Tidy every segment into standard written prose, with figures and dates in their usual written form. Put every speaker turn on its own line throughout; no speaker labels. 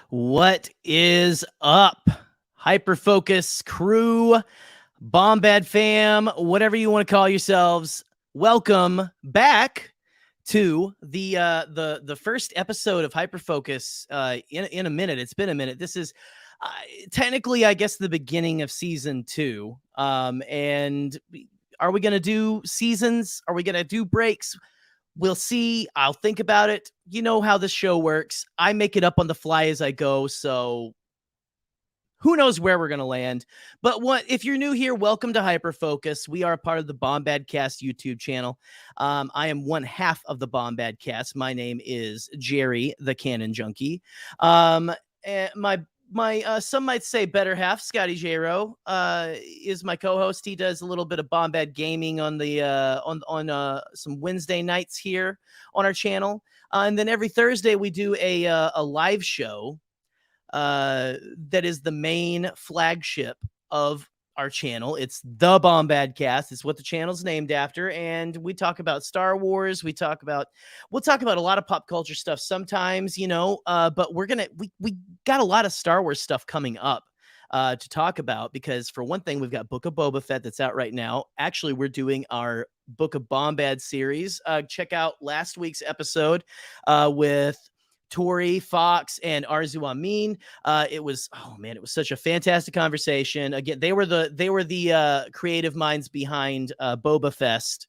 What is up? Hyperfocus crew, Bombad fam, whatever you want to call yourselves. Welcome back to the first episode of Hyperfocus in a minute. It's been a minute. This is technically, I guess, the beginning of season 2. And are we going to do seasons? Are we going to do breaks? We'll see. I'll think about it. You know how this show works. I make it up on the fly as I go, so who knows where we're going to land. But if you're new here, welcome to Hyperfocus. We are a part of the Bombadcast YouTube channel. I am one half of the Bombadcast. My name is Jerry, the Canon Junkie. And my some might say better half, Scotty Jairo, is my co-host. He does a little bit of Bombad gaming on the on some Wednesday nights here on our channel, and then every Thursday we do a live show that is the main flagship of our channel. It's the Bombadcast. It's what the channel's named after, and we talk about Star Wars. We'll talk about a lot of pop culture stuff sometimes, but we got a lot of Star Wars stuff coming up to talk about, because for one thing, we've got Book of Boba Fett that's out right now. Actually, we're doing our Book of Bombad series. Check out last week's episode with Tori, Fox, and Arzu Amin. It was such a fantastic conversation. Again, they were the creative minds behind Boba Fest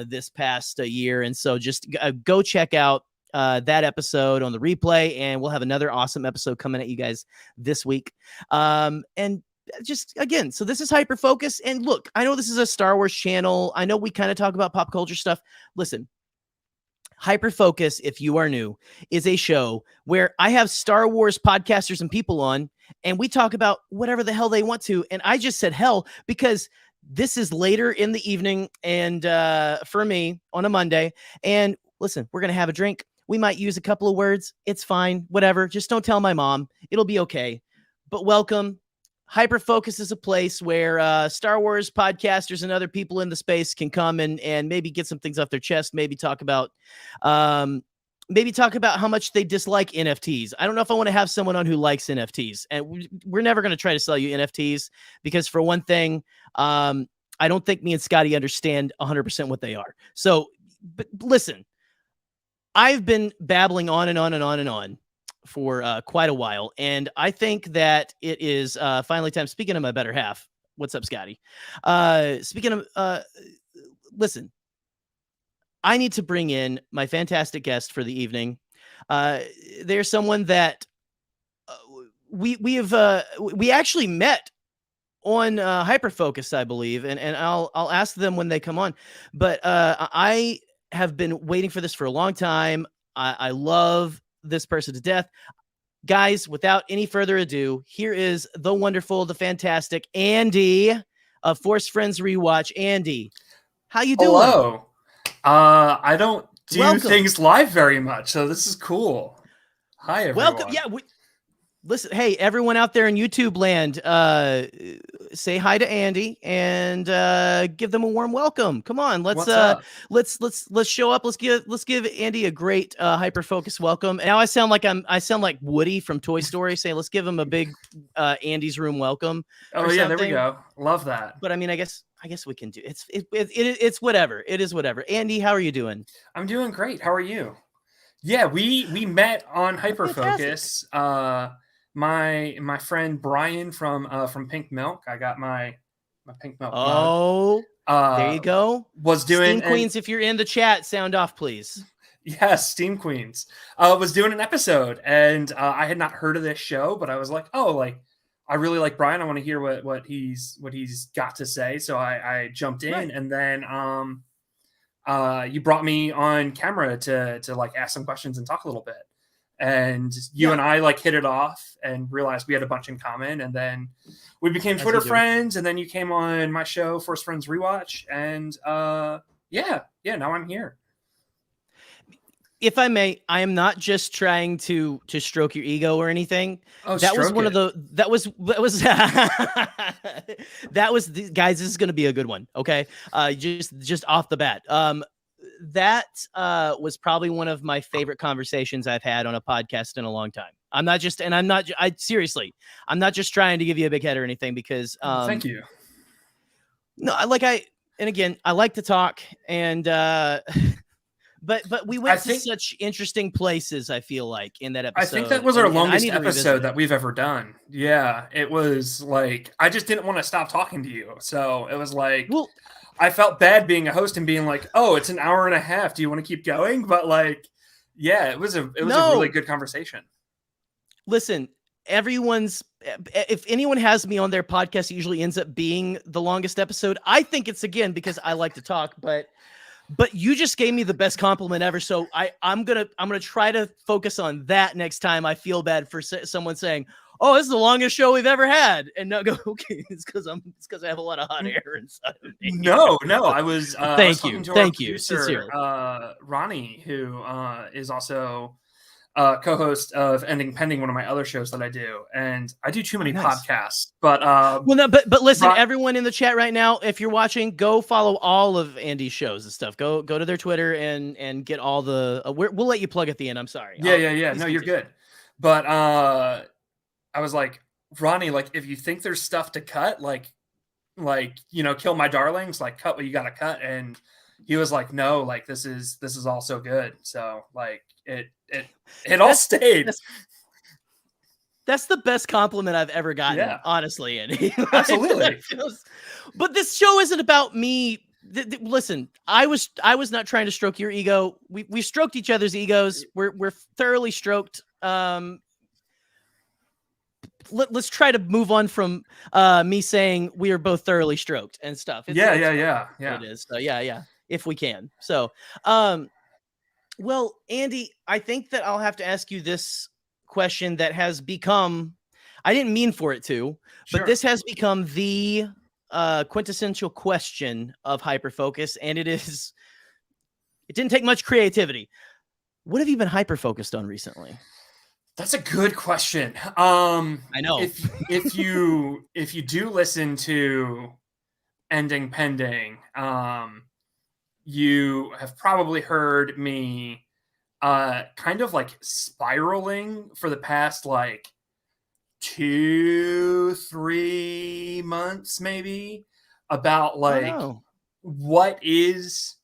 this past year, and so just go check out that episode on the replay, and we'll have another awesome episode coming at you guys this week. And just again, so this is Hyperfocus, and look, I know this is a Star Wars channel. I know we kind of talk about pop culture stuff. Listen. Hyperfocus, if you are new, is a show where I have Star Wars podcasters and people on, and we talk about whatever the hell they want to. And I just said hell because this is later in the evening, and for me on a Monday. And listen, we're going to have a drink. We might use a couple of words. It's fine. Whatever. Just don't tell my mom. It'll be okay. But welcome. Hyperfocus is a place where Star Wars podcasters and other people in the space can come and maybe get some things off their chest. Maybe talk about how much they dislike NFTs. I don't know if I want to have someone on who likes NFTs, and we're never going to try to sell you NFTs because, for one thing, I don't think me and Scotty understand 100% what they are. So, but listen, I've been babbling on and on and on and on for quite a while, and I think that it is finally time. Speaking of my better half, what's up, Scotty? Speaking of, listen, I need to bring in my fantastic guest for the evening. There's someone that we actually met on Hyperfocus, I believe, and I'll ask them when they come on. But I have been waiting for this for a long time. I love this person to death. Guys, without any further ado, here is the wonderful, the fantastic Andy of Force Friends Rewatch. Andy, how you doing?
Hello. I don't do things live very much, so this is cool. Hi, everyone.
Welcome. Yeah, listen, hey, everyone out there in YouTube land, say hi to Andy and give them a warm welcome. Come on, let's show up. Let's give Andy a great Hyperfocus welcome. And now I sound like Woody from Toy Story saying, let's give him a big Andy's room welcome.
Oh yeah, there we go. Love that.
But I mean, I guess we can do it's whatever. It is whatever. Andy, how are you doing?
I'm doing great. How are you? Yeah, we met on Hyperfocus. My friend Brian from Pink Milk. I got my Pink Milk.
Oh, there you go.
Was doing
Steam Queens. If you're in the chat, sound off, please.
Yes, Steam Queens. Was doing an episode, and I had not heard of this show, but I was like, I really like Brian. I want to hear what he's got to say. So I jumped in, right. And then you brought me on camera to like ask some questions and talk a little bit. And you and I like hit it off and realized we had a bunch in common. And then we became Twitter friends. And then you came on my show, Force Friends Rewatch. And now I'm here.
If I may, I am not just trying to stroke your ego or anything.
Oh, that was one of the
guys. This is going to be a good one. Okay. Just off the bat. That was probably one of my favorite conversations I've had on a podcast in a long time. I'm not just, and I'm not, I seriously, I'm not just trying to give you a big head or anything because,
Thank you.
No, and again, I like to talk and, but we went to such interesting places. I feel like in that episode,
I think that was our longest episode
revisit
that we've ever done. Yeah, it was like, I just didn't want to stop talking to you. So it was like,
well,
I felt bad being a host and being like, oh, it's an hour and a half. Do you want to keep going? But like, yeah, it was a really good conversation.
Listen, if anyone has me on their podcast, it usually ends up being the longest episode. I think it's again because I like to talk, but you just gave me the best compliment ever. So I'm gonna try to focus on that next time. I feel bad for someone saying, "Oh, this is the longest show we've ever had," and not go, "Okay, it's because I have a lot of hot air inside of me."
No, I was.
Thank you,
sincerely. Ronnie, who is also co-host of Ending Pending, one of my other shows that I do, and I do too many podcasts. But
but listen, everyone in the chat right now, if you're watching, go follow all of Andy's shows and stuff. Go to their Twitter and get all the. We'll let you plug at the end. I'm sorry.
Yeah. No, you're good. But I was like, Ronnie, like if you think there's stuff to cut, like kill my darlings, like cut what you got to cut, and he was like, no, like this is all so good. So like it all stayed.
That's the best compliment I've ever gotten, honestly, Andy.
Absolutely.
But this show isn't about me. Listen, I was not trying to stroke your ego. We stroked each other's egos. We're thoroughly stroked. Let's try to move on from me saying we are both thoroughly stroked and stuff.
Yeah.
It is. So yeah. If we can. So, well, Andy, I think that I'll have to ask you this question that has become, I didn't mean for it to, but this has become the quintessential question of Hyperfocus, and it didn't take much creativity. What have you been hyper-focused on recently?
That's a good question.
I know.
If you do listen to Ending Pending, you have probably heard me kind of like spiraling for the past like 2-3 months maybe about like what is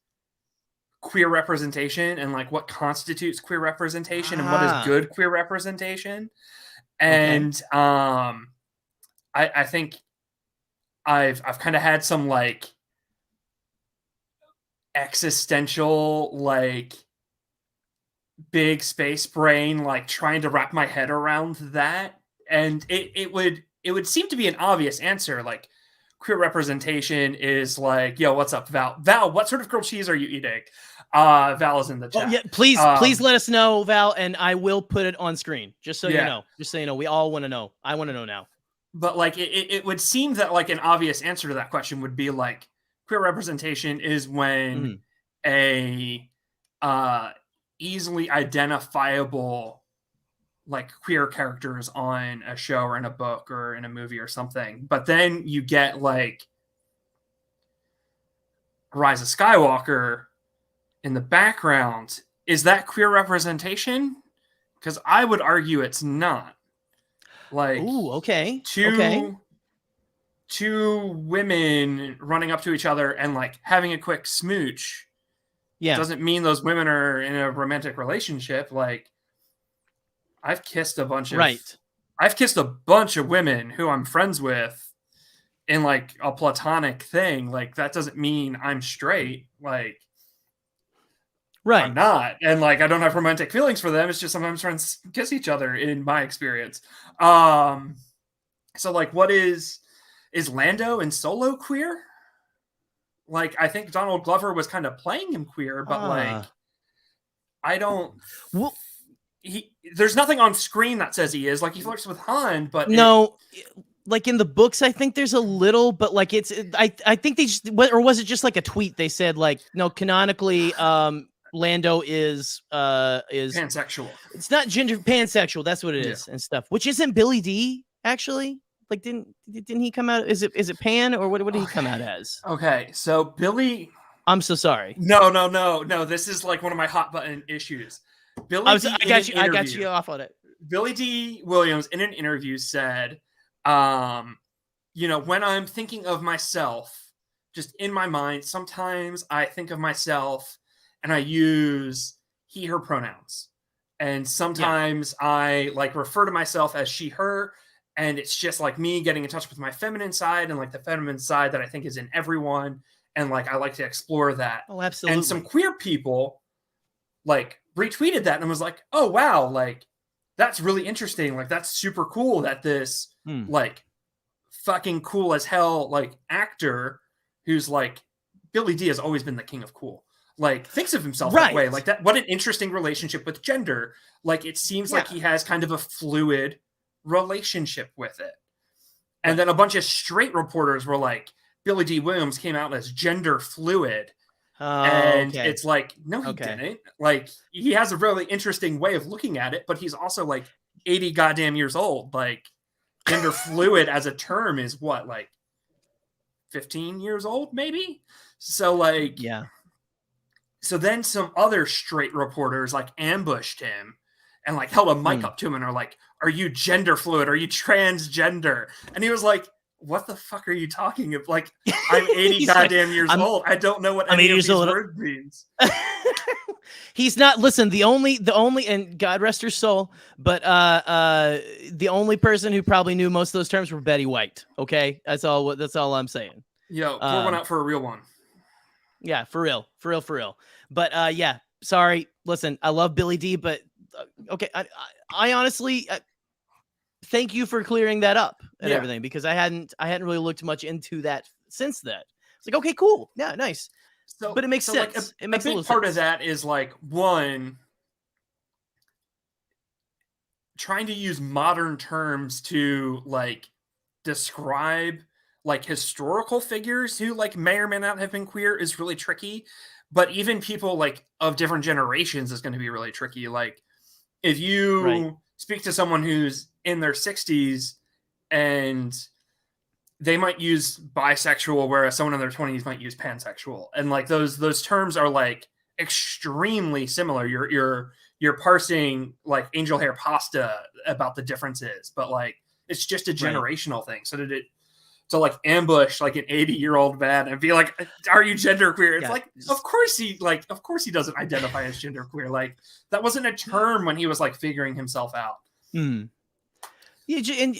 queer representation and like what constitutes queer representation and what is good queer representation. And I think I've kind of had some like existential like big space brain like trying to wrap my head around that, and it would seem to be an obvious answer, like queer representation is like, yo, what's up, Val, what sort of grilled cheese are you eating? Val is in the chat.
Yeah, please let us know, Val, and I will put it on screen just so you know, we all want to know. I want to know now.
But like it would seem that like an obvious answer to that question would be like queer representation is when a easily identifiable like queer characters on a show or in a book or in a movie or something, but then you get like Rise of Skywalker in the background. Is that queer representation? Because I would argue it's not. Like, two women running up to each other and like having a quick smooch doesn't mean those women are in a romantic relationship. Like, I've kissed a bunch of women who I'm friends with in like a platonic thing. Like, that doesn't mean I'm straight. Like, I'm not, and like I don't have romantic feelings for them. It's just sometimes friends kiss each other in my experience. So like, what is Lando and Solo queer? Like, I think Donald Glover was kind of playing him queer, but like, I don't. Well, there's nothing on screen that says he is. Like, he flirts with Han, but
like in the books, I think there's a little, but like I think they just, or was it just like a tweet? They said like, no, canonically, Lando is
pansexual.
It's not pansexual. That's what it is and stuff. Which isn't Billy D actually? Like, didn't he come out? Is it Pan, or what did he come out as?
Okay, so Billy.
I'm so sorry.
No. This is like one of my hot button issues. Billy.
I got you off on it.
Billy D. Williams in an interview said, when I'm thinking of myself, just in my mind, sometimes I think of myself and I use he, her pronouns. And sometimes I like refer to myself as she, her. And it's just like me getting in touch with my feminine side and like the feminine side that I think is in everyone. And like, I like to explore that.
Oh, absolutely.
And some queer people like retweeted that and was like, oh, wow. Like, that's really interesting. Like, that's super cool that this like fucking cool as hell, like actor who's like Billy D has always been the king of cool. Like thinks of himself that way. Like that. What an interesting relationship with gender. Like it seems like he has kind of a fluid relationship with it. And then a bunch of straight reporters were like, Billy D. Williams came out as gender fluid. And it's like, no, he didn't. Like he has a really interesting way of looking at it, but he's also like 80 goddamn years old. Like gender fluid as a term is what, like 15 years old, maybe? So like, so then some other straight reporters like ambushed him and like held a mic up to him and are like, are you gender fluid? Are you transgender? And he was like, what the fuck are you talking about? Like, I'm 80 goddamn years old. I don't know what any of these words means.
He's not. Listen, the only, and God rest her soul, but the only person who probably knew most of those terms were Betty White. Okay, that's all I'm saying.
Yo, pour one out for a real one.
Yeah, for real. But yeah, sorry. Listen, I love Billy D, but okay, I honestly. Thank you for clearing that up and everything, because I hadn't really looked much into that since that. It's like, okay, cool. Yeah, nice. So, but it makes sense.
Like
it makes
a big part of that is like, one, trying to use modern terms to like describe like historical figures who like may or may not have been queer is really tricky. But even people like of different generations is going to be really tricky. Like if you speak to someone who's in their 60s and they might use bisexual, whereas someone in their 20s might use pansexual. And like those terms are like extremely similar. You're parsing like angel hair pasta about the differences, but like it's just a generational thing. So to like ambush like an 80-year-old man and be like, are you genderqueer? It's like, of course he doesn't identify as genderqueer. Like that wasn't a term when he was like figuring himself out.
Yeah, and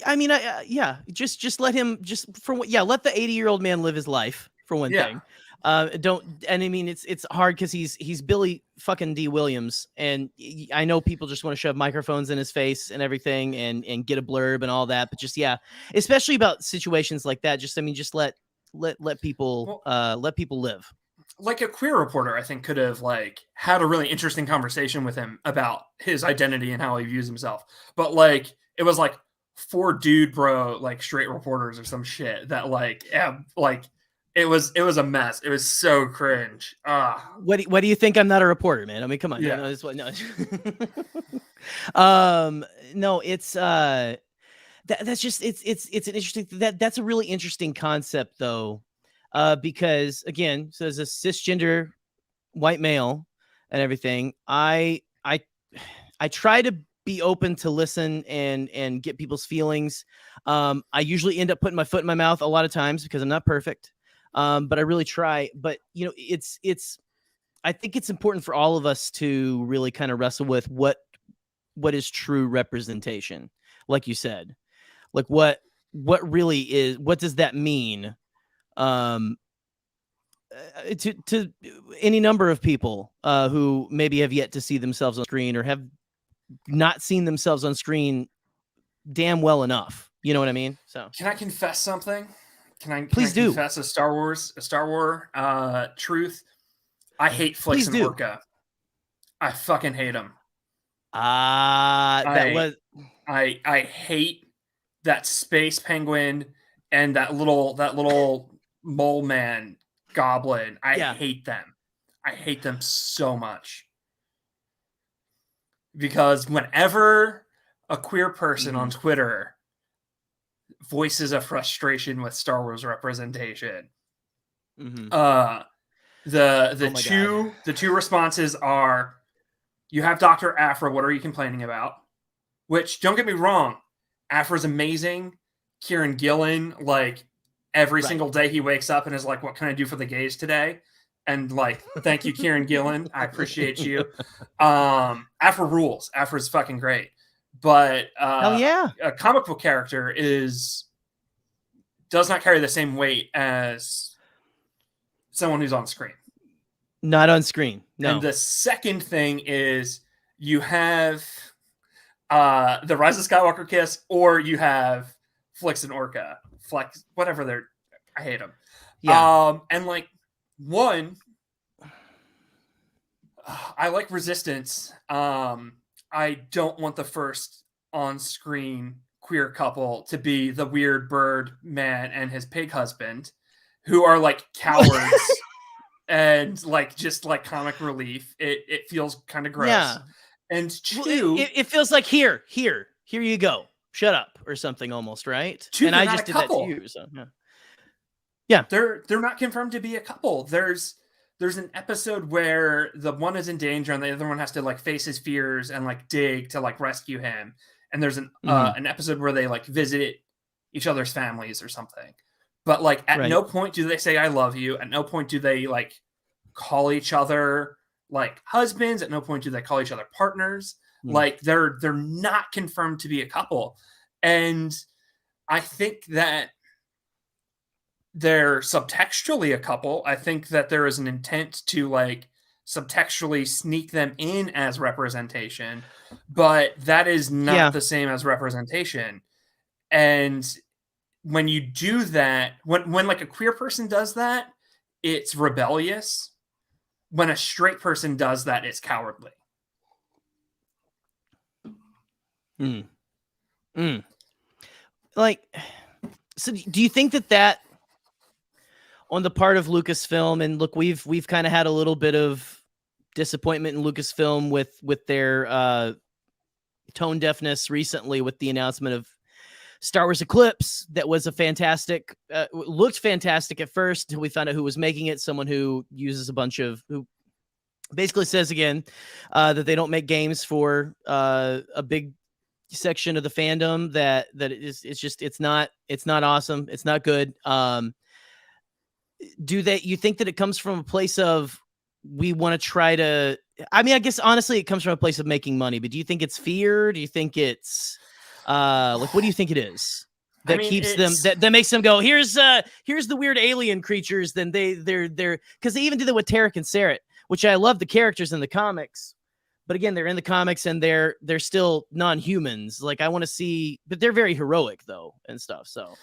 I mean, just let him let the 80-year-old man live his life for one thing. And I mean, it's hard because he's Billy fucking D. Williams, and I know people just want to shove microphones in his face and everything, and get a blurb and all that. But just especially about situations like that. Just let people let people live.
Like a queer reporter, I think, could have like had a really interesting conversation with him about his identity and how he views himself. But like it was like 4 dude bro like straight reporters or some shit that like it was a mess. It was so cringe.
What do you think? I'm not a reporter, man. I mean, come on.
Yeah.
No, it's that's just it's an interesting that's a really interesting concept though. Because again, so as a cisgender white male and everything, I try to be open to listen and get people's feelings. I usually end up putting my foot in my mouth a lot of times because I'm not perfect. But I really try. But I think it's important for all of us to really kind of wrestle with what is true representation, like you said, like what really is, what does that mean? To any number of people who maybe have yet to see themselves on screen or have not seen themselves on screen damn well enough. You know what I mean? So
can I confess something?
Please do.
Confess a Star Wars truth? I hate Flix and Orca. I fucking hate them. I hate that space penguin and that little mole man goblin. I hate them. I hate them so much. Because whenever a queer person on Twitter voices a frustration with Star Wars representation, the two responses are, You have Dr. Aphra. What are you complaining about? Which, don't get me wrong, Aphra's amazing. Kieran Gillen, like, every single day he wakes up and is like, what can I do for the gays today? And like, thank you, Kieran Gillen. I appreciate you. Aphra rules. Aphra's fucking great. But
hell yeah,
a comic book character does not carry the same weight as someone who's on screen.
Not on screen. No.
And the second thing is you have the Rise of Skywalker kiss, or you have Flix and Orca. Flex, whatever I hate them.
Yeah.
And like, one, I like Resistance. I don't want the first on-screen queer couple to be the weird bird man and his pig husband, who are like cowards and like just like comic relief. It feels kind of gross. Yeah. And two,
it feels like here you go, shut up or something almost, right?
Two,
and I just did that to you. So yeah,
they're not confirmed to be a couple. There's an episode where the one is in danger and the other one has to like face his fears and like dig to like rescue him. And there's an episode where they like visit each other's families or something. But like at no point do they say I love you. At no point do they like call each other like husbands. At no point do they call each other partners. Like they're not confirmed to be a couple. And I think that they're subtextually a couple. I think that there is an intent to like subtextually sneak them in as representation, but that is not the same as representation. And when you do that, when like a queer person does that, it's rebellious. When a straight person does that, it's cowardly.
Like, so do you think that on the part of Lucasfilm, and look, we've kind of had a little bit of disappointment in Lucasfilm with their tone deafness recently with the announcement of Star Wars Eclipse. That was a fantastic, looked fantastic at first until we found out who was making it. Someone who uses who basically says again that they don't make games for a big section of the fandom, that it's not awesome. It's not good. You think that it comes from a place of, we want to try to, I mean, I guess honestly it comes from a place of making money, but do you think it's fear? Do you think it's like, what do you think it is that keeps them, that makes them go, here's the weird alien creatures? Then they're because they even did that with Tarek and Sarah, which I love the characters in the comics, but again, they're in the comics and they're still non-humans. Like, I want to see, but they're very heroic though and stuff. So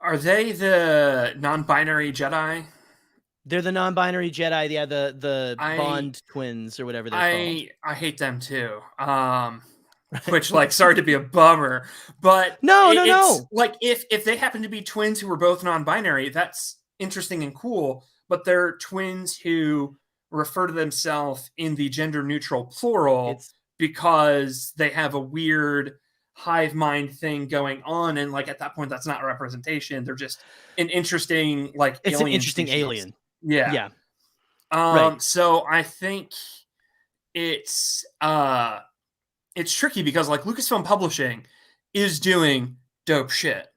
are they the non-binary Jedi?
They're the non-binary Jedi. Yeah, the Bond twins or whatever they're called.
I hate them too. Which, like, sorry to be a bummer, but
no.
Like, if they happen to be twins who were both non-binary, that's interesting and cool. But they're twins who refer to themselves in the gender-neutral plural because they have a weird hive mind thing going on, and like at that point, that's not representation. They're just an interesting, like,
it's
alien
an interesting
species.
Alien.
Yeah.
Right.
So I think it's tricky because like Lucasfilm Publishing is doing dope shit.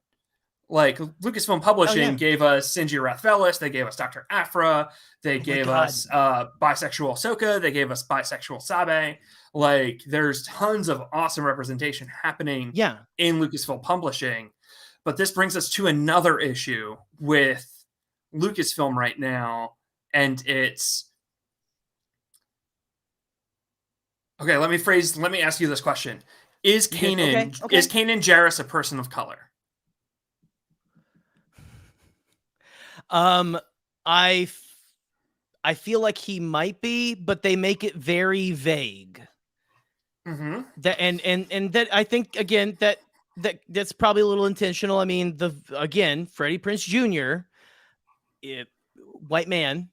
Like Lucasfilm Publishing gave us Sinji Rathvelis, they gave us Dr. Aphra, they gave us bisexual Ahsoka, they gave us bisexual Sabe. Like, there's tons of awesome representation happening in Lucasfilm Publishing. But this brings us to another issue with Lucasfilm right now, and it's okay. Let me ask you this question: Is Kanan is Kanan Jairus a person of color?
I feel like he might be, but they make it very vague. That and that, I think again that's probably a little intentional. I mean, Freddie Prinze Jr., white man,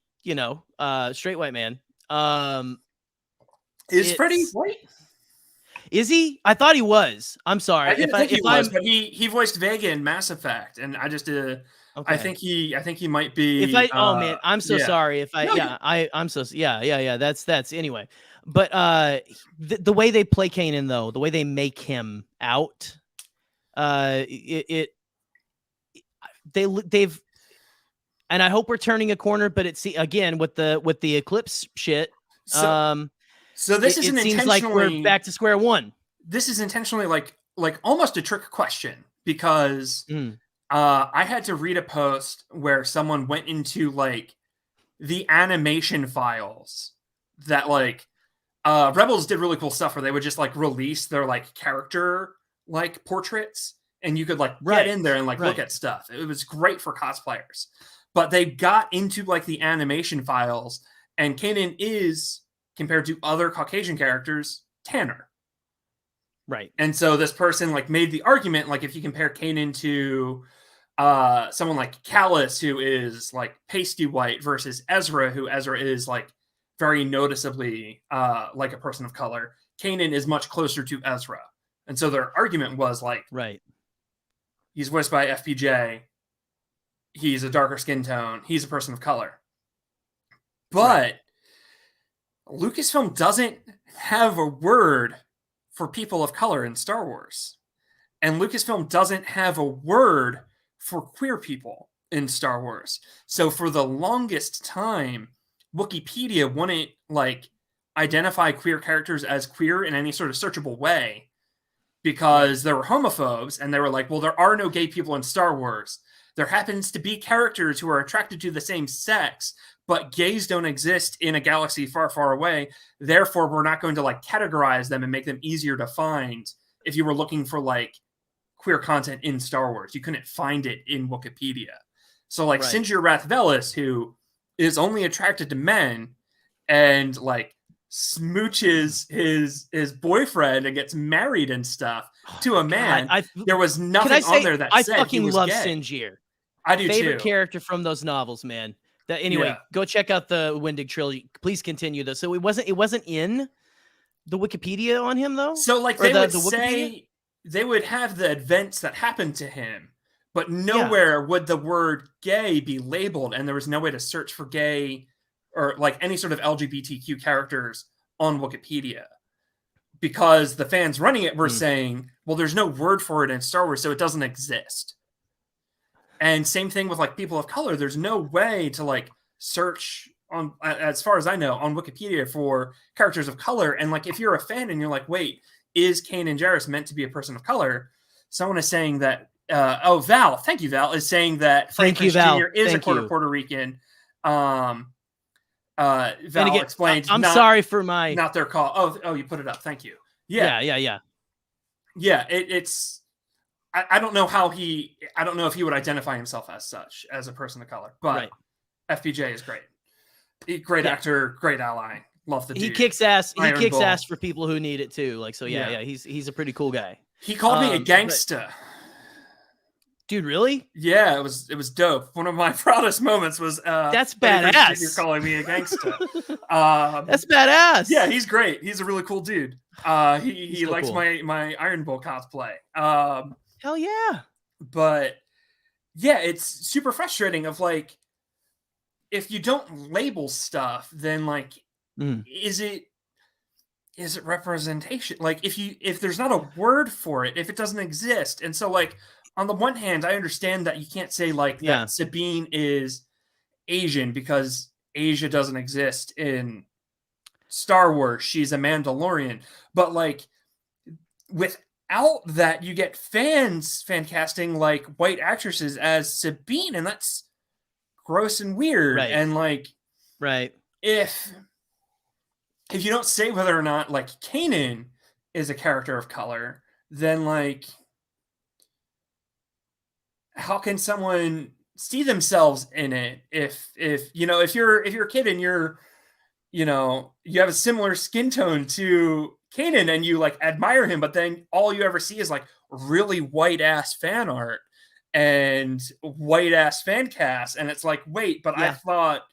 straight white man.
Is Freddie white?
Is he? I thought he was. I'm sorry.
I didn't think he was, but he voiced Vega in Mass Effect, and I just did
Okay.
I think he might be.
If I oh man, I'm so sorry. If I
No,
I'm so yeah. That's anyway. But the way they play Kanan though, the way they make him out, they've and I hope we're turning a corner, but it's again with the eclipse shit.
So this is
it seems like we're back to square one.
This is intentionally like almost a trick question because I had to read a post where someone went into like the animation files that like Rebels did really cool stuff where they would just like release their like character like portraits and you could like get in there and like look at stuff. It was great for cosplayers. But they got into like the animation files and Kanan is, compared to other Caucasian characters, tanner.
Right.
And so this person like made the argument, like if you compare Kanan to someone like Callus, who is like pasty white, versus Ezra, who Ezra is like very noticeably like a person of color, Kanan is much closer to Ezra. And so their argument was like, he's voiced by FPJ, he's a darker skin tone, he's a person of color. But Lucasfilm doesn't have a word for people of color in Star Wars. And Lucasfilm doesn't have a word for queer people in Star Wars. So for the longest time, Wikipedia wouldn't like identify queer characters as queer in any sort of searchable way because there were homophobes and they were like, well, there are no gay people in Star Wars. There happens to be characters who are attracted to the same sex, but gays don't exist in a galaxy far, far away. Therefore, we're not going to like categorize them and make them easier to find. If you were looking for like queer content in Star Wars, you couldn't find it in Wikipedia. So like Sinjir Rath Velis, who is only attracted to men and like smooches his boyfriend and gets married and stuff to a man. There was nothing on there that said
fucking
he was
love
gay.
Sinjir.
I do
Favorite
too.
character from those novels, man. Anyway, go check out the Wendig trilogy. Please continue though. So it wasn't in the Wikipedia on him though.
So like they would say they would have the events that happened to him, but nowhere would the word gay be labeled, and there was no way to search for gay or like any sort of LGBTQ characters on Wikipedia because the fans running it were saying, well, there's no word for it in Star Wars, so it doesn't exist. And same thing with like people of color. There's no way to like search on, as far as I know, on Wikipedia for characters of color. And like, if you're a fan and you're like, wait, is Kanan Jairus meant to be a person of color? Someone is saying that, Val, thank you, Val, is saying that Frank Prince Jr. is a quarter Puerto Rican. Val again, explained.
I'm sorry for my...
Not their call. Oh, you put it up. Thank you.
Yeah.
Yeah, it's... I don't know if he would identify himself as such, as a person of color, but FPJ is great. Great actor, great ally. Love the dude.
He kicks ass. He kicks ass for people who need it too. Like, so yeah. He's a pretty cool guy.
He called me a gangsta.
Dude, really?
Yeah, it was dope. One of my proudest moments was
that's badass.
You're calling me a gangsta.
That's badass.
Yeah, he's great. He's a really cool dude. He likes my Iron Bull cosplay.
Hell yeah.
But yeah, it's super frustrating of like, if you don't label stuff, then like, is it representation? Like if there's not a word for it, if it doesn't exist. And so like, on the one hand, I understand that you can't say like that Sabine is Asian because Asia doesn't exist in Star Wars. She's a Mandalorian. But like, without that, you get fan casting like white actresses as Sabine, and that's gross and weird. And like, if you don't say whether or not like Kanan is a character of color, then like, how can someone see themselves in it if you're a kid and you're, you have a similar skin tone to Kanan and you like admire him, but then all you ever see is like really white ass fan art and white ass fan cast, and it's like, wait, but I thought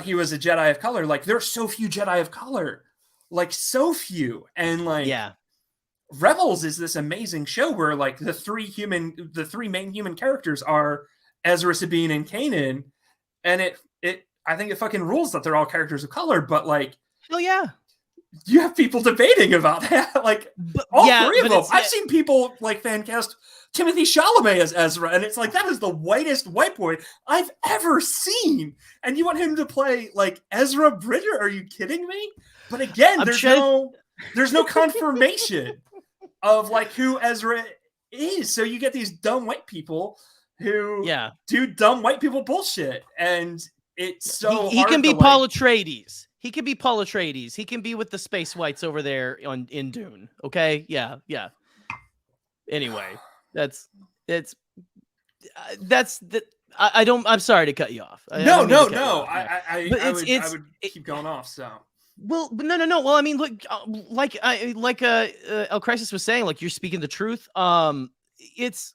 he was a Jedi of color. Like, there's so few Jedi of color, like so few, and like Rebels is this amazing show where like the three main human characters are Ezra, Sabine, and Kanan, and I think it fucking rules that they're all characters of color, but like,
hell yeah.
you have people debating about that. Like, three of them. I've seen people like fan cast Timothy Chalamet as Ezra, and it's like, that is the whitest white boy I've ever seen. And you want him to play like Ezra Bridger? Are you kidding me? But again, there's no confirmation of like who Ezra is. So you get these dumb white people who do dumb white people bullshit, and it's so
he can be Paul Atreides. He can be Paul Atreides. He can be with the space whites over there in Dune. Okay, yeah. Anyway, I'm sorry to cut you off.
No. I would keep going off. So.
Well, no. Well, I mean, look, like El Crisis was saying, like, you're speaking the truth. It's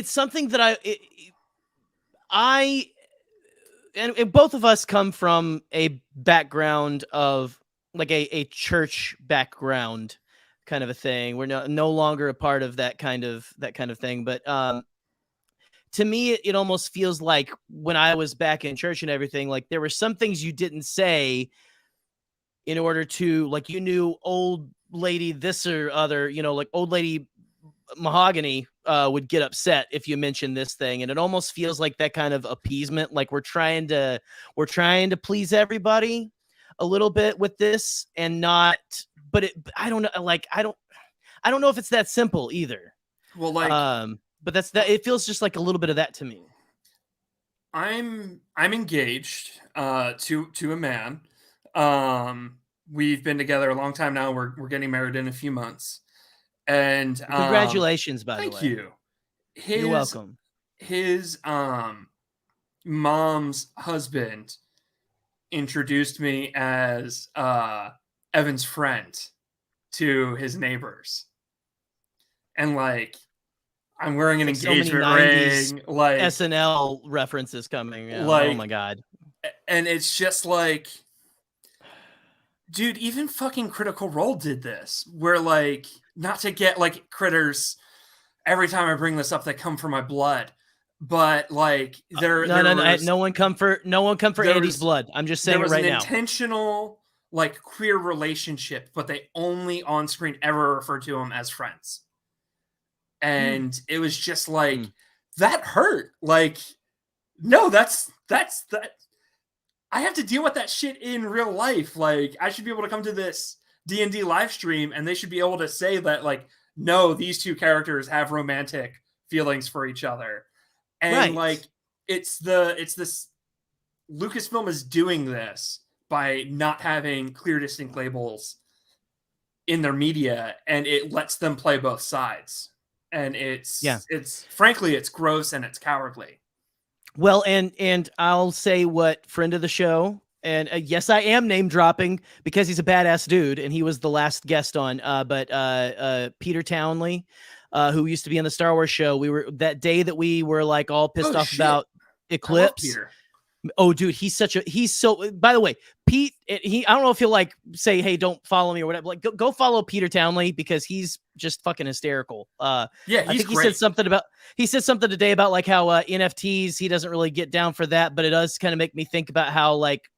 something that and both of us come from a background of like a church background kind of a thing. We're no longer a part of that kind of thing. But to me, it almost feels like when I was back in church and everything, like there were some things you didn't say in order to, like, you knew old lady this or other, like old lady Mahogany would get upset if you mentioned this thing, and it almost feels like that kind of appeasement, like we're trying to please everybody a little bit with this, and not. But I don't know, like I don't know if it's that simple either.
Well, like,
but that's that. It feels just like a little bit of that to me.
I'm engaged to a man. We've been together a long time now. We're getting married in a few months. And
congratulations, by the way.
Thank you.
You're welcome.
His mom's husband introduced me as Evan's friend to his neighbors. And like, I'm wearing an engagement ring, like
SNL references coming. Yeah.
Like,
oh my God.
And it's just like, dude, even fucking Critical Role did this, where like, not to get like critters every time I bring this up that come for my blood, but like
no one come for Andy's blood. I'm just saying it right now.
There was an intentional like queer relationship, but they only on screen ever refer to them as friends. And it was just like, that hurt. Like, no, that's that. I have to deal with that shit in real life. Like, I should be able to come to this D&D live stream and they should be able to say that, like, no, these two characters have romantic feelings for each other. And like, it's this Lucasfilm is doing this by not having clear, distinct labels in their media, and it lets them play both sides. And it's frankly, it's gross and it's cowardly.
Well, and I'll say what friend of the show, and yes, I am name dropping because he's a badass dude, and he was the last guest on. But Peter Townley, who used to be on the Star Wars show, we were that day that we were like all pissed off about Eclipse. Oh, dude, he's so. By the way, Pete, I don't know if he'll like say, hey, don't follow me or whatever. Like, go follow Peter Townley because he's just fucking hysterical.
Yeah, he's
I think
great.
He said something today about like how NFTs, he doesn't really get down for that, but it does kind of make me think about how like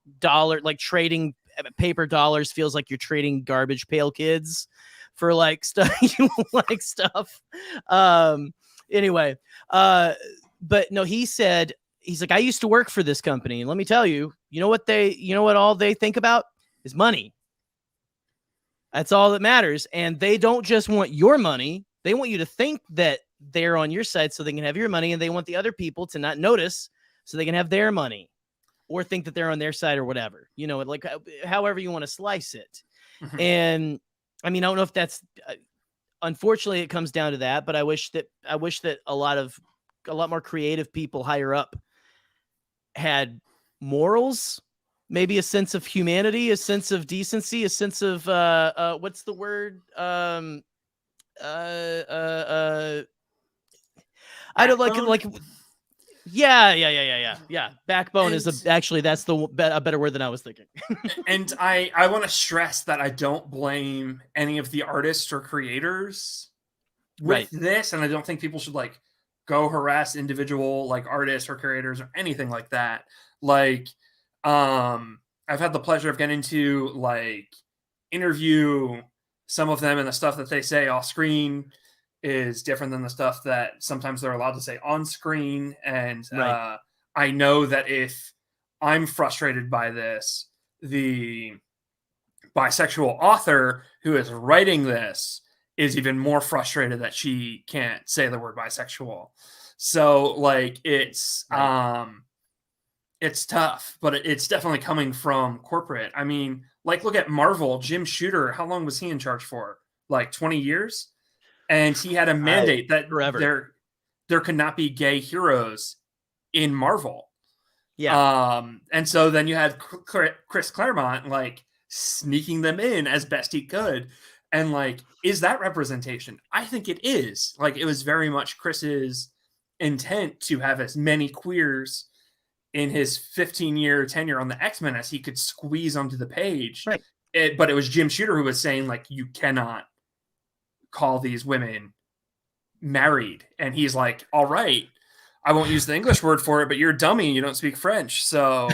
trading paper dollars feels like you're trading garbage pail kids for like stuff you like stuff. Anyway, but no, he said. He's like, I used to work for this company, and let me tell you, you know what all they think about is money. That's all that matters. And they don't just want your money. They want you to think that they're on your side so they can have your money, and they want the other people to not notice so they can have their money or think that they're on their side or whatever, like however you want to slice it. Mm-hmm. And I mean, I don't know if that's, unfortunately it comes down to that, but I wish that a lot more creative people higher up had morals, maybe a sense of humanity, a sense of decency, a sense of what's the word? I don't like Yeah. Backbone is
And
actually that's a better word than I was thinking.
and I want to stress that I don't blame any of the artists or creators with
Right.
this, and I don't think people should like go harass individual like artists or creators or anything like that. Like, I've had the pleasure of getting to like interview some of them, and the stuff that they say off screen is different than the stuff that sometimes they're allowed to say on screen. And
Right.
I know that if I'm frustrated by this, the bisexual author who is writing this is even more frustrated that she can't say the word bisexual. So like it's tough, but it's definitely coming from corporate. I mean, like look at Marvel, Jim Shooter, how long was he in charge for? Like 20 years? And he had a mandate that
Forever.
there could not be gay heroes in Marvel.
Yeah.
And so then you had Chris Claremont like sneaking them in as best he could. And like, is that representation? I think it is. Like, it was very much Chris's intent to have as many queers in his 15-year tenure on the X-Men as he could squeeze onto the page.
Right.
But it was Jim Shooter who was saying, like, you cannot call these women married. And he's like, all right, I won't use the English word for it, but you're a dummy. You don't speak French. So,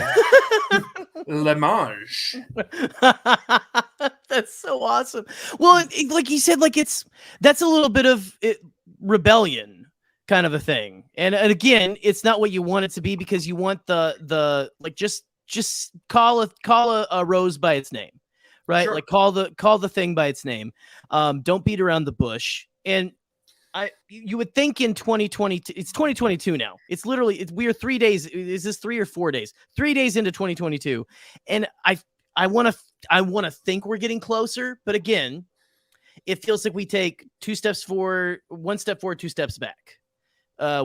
le mange.
That's so awesome. Well, like you said, like that's a little bit of rebellion kind of a thing. And again, it's not what you want it to be, because you want the like just call a rose by its name, right?
Sure.
Like call the thing by its name. Don't beat around the bush. And you would think in 2022, it's 2022 now. It's literally, we are 3 days. Is this 3 or 4 days? 3 days into 2022. And I want to think we're getting closer, but again, it feels like we take 2 steps forward, 1 step forward, 2 steps back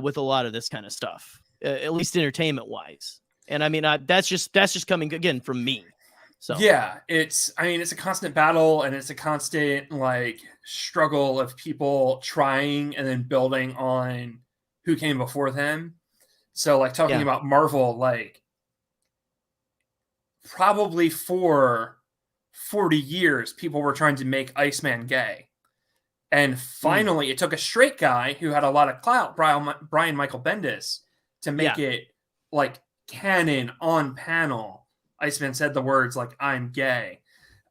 with a lot of this kind of stuff, at least entertainment wise. And I mean, that's just coming again from me. So
yeah, it's a constant battle, and it's a constant like struggle of people trying and then building on who came before them. So like talking about Marvel, like probably for 40 years, people were trying to make Iceman gay. And finally, it took a straight guy who had a lot of clout, Brian Michael Bendis, to make it like canon on panel. Iceman said the words like, I'm gay.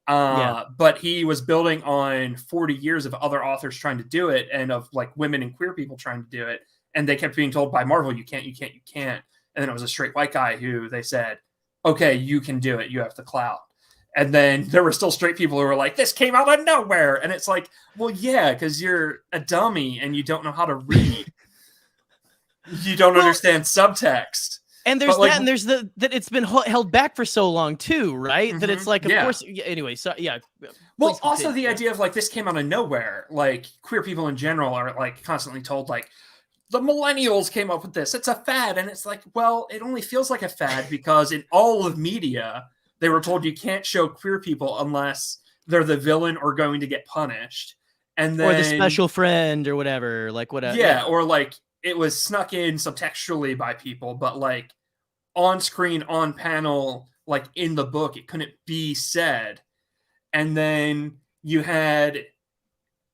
But he was building on 40 years of other authors trying to do it, and of like women and queer people trying to do it. And they kept being told by Marvel, you can't. And then it was a straight white guy who they said, okay, you can do it. You have the clout. And then there were still straight people who were like, this came out of nowhere. And it's like, well, yeah, because you're a dummy and you don't know how to read. You don't understand subtext.
And there's that, and there's that it's been held back for so long too, right? Mm-hmm. That it's like, of course. Anyway, so yeah.
Well, also the idea of like this came out of nowhere. Like queer people in general are like constantly told like the millennials came up with this. It's a fad, and it's like, well, it only feels like a fad because in all of media they were told you can't show queer people unless they're the villain or going to get punished, and then
or the special friend or whatever, like whatever.
Yeah, or like it was snuck in subtextually by people, but like on screen, on panel, like in the book, it couldn't be said. And then you had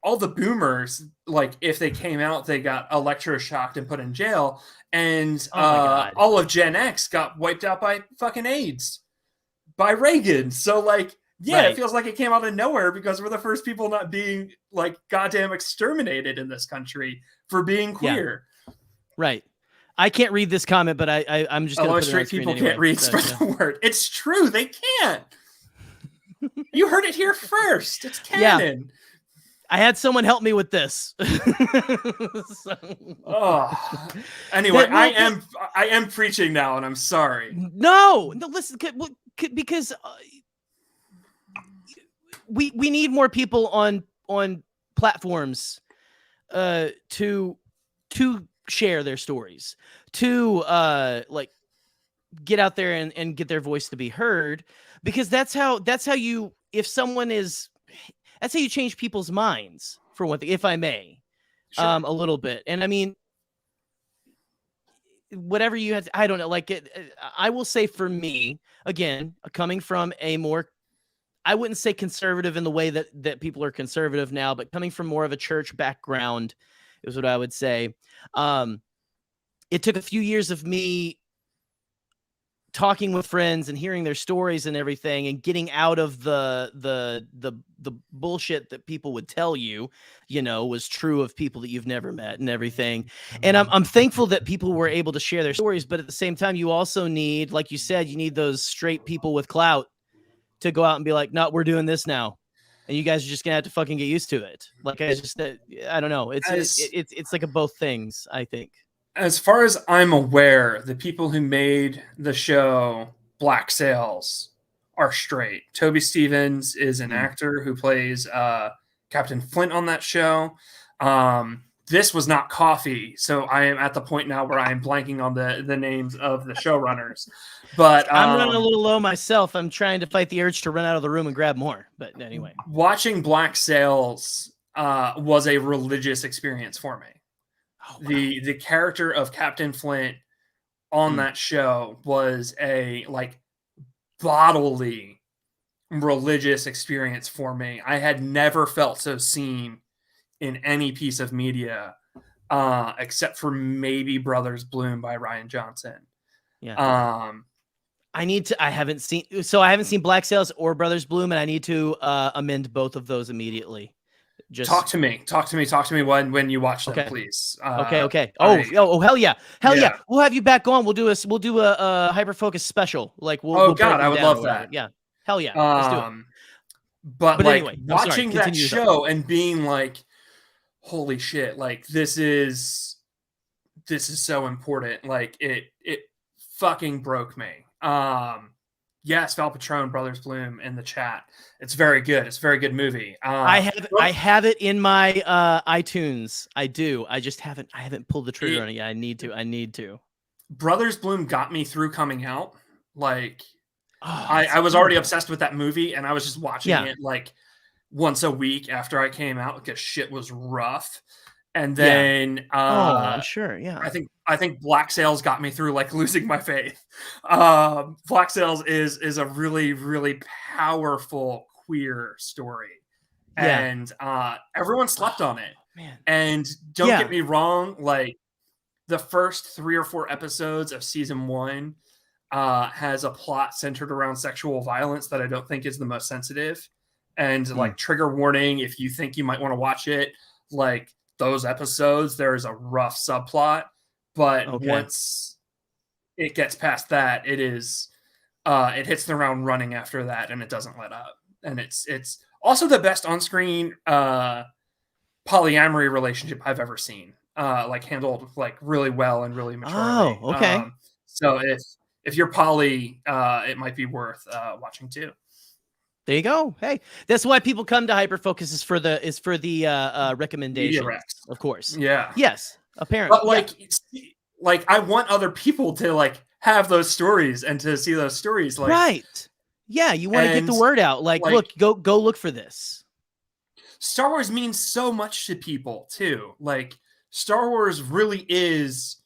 all the boomers, like if they came out, they got electroshocked and put in jail. And all of Gen X got wiped out by fucking AIDS by Reagan. So like, yeah, It feels like it came out of nowhere because we're the first people not being like goddamn exterminated in this country for being queer.
Yeah. Right. I can't read this comment, but I'm just going to put
straight people can't read spread the word. It's true. They can't. You heard it here first. It's canon.
Yeah. I had someone help me with this.
Anyway, I am preaching now, and I'm sorry.
No, listen, because we need more people on platforms to share their stories, to like get out there and get their voice to be heard, because that's how you, if someone is, that's how you change people's minds, for one thing, if I may. Sure. A little bit. And I mean, whatever you had, I don't know, like I will say for me, again, coming from a more, I wouldn't say conservative in the way that people are conservative now, but coming from more of a church background is what I would say. It took a few years of me talking with friends and hearing their stories and everything, and getting out of the bullshit that people would tell you, was true of people that you've never met and everything. And I'm thankful that people were able to share their stories, but at the same time, you also need, like you said, you need those straight people with clout to go out and be like, no, we're doing this now, and you guys are just gonna have to fucking get used to it. Like, I don't know. It's like a both things, I think.
As far as I'm aware, the people who made the show Black Sails are straight. Toby Stevens is an actor who plays Captain Flint on that show. This was not Coffee, so I am at the point now where I am blanking on the names of the showrunners. But
I'm running a little low myself. I'm trying to fight the urge to run out of the room and grab more. But anyway,
watching Black Sails was a religious experience for me. Oh, wow. The character of Captain Flint on that show was a bodily religious experience for me. I had never felt so seen in any piece of media, except for maybe Brothers Bloom by Rian Johnson.
Yeah. I haven't seen Black Sails or Brothers Bloom, and I need to amend both of those immediately. Just
talk to me when you watch them, please.
Okay. Oh, hell yeah. We'll have you back on. We'll do a Hyperfocus special. Like, we'll
God, I would love that.
Yeah. Hell yeah. Let's do it.
But anyway, watching that show and being like, holy shit, like this is so important. Like it fucking broke me. Yes, Val Patron, Brothers Bloom in the chat. It's very good. It's a very good movie.
I have it in my iTunes. I do. I just haven't pulled the trigger on it yet. I need to.
Brothers Bloom got me through coming out. Like, I was already obsessed with that movie, and I was just watching it like once a week after I came out because shit was rough. And then
I'm sure. Yeah.
I think Black Sails got me through like losing my faith. Black Sails is a really, really powerful queer story. Yeah. And everyone slept on it. Man. And don't get me wrong, like the first 3 or 4 episodes of season 1 has a plot centered around sexual violence that I don't think is the most sensitive. And like trigger warning, if you think you might want to watch it, like those episodes, there's a rough subplot, but once it gets past that, it is it hits the ground running after that, and it doesn't let up. And it's also the best on-screen polyamory relationship I've ever seen, like handled like really well and really maturely.
Oh, okay.
So if you're poly, it might be worth watching too.
There you go. Hey, that's why people come to Hyperfocus is for the recommendations, of course.
Yeah.
Yes. Apparently.
But like I want other people to like have those stories and to see those stories. Like,
right. Yeah. You want to get the word out. Like, look, go look for this.
Star Wars means so much to people too. Like Star Wars really is,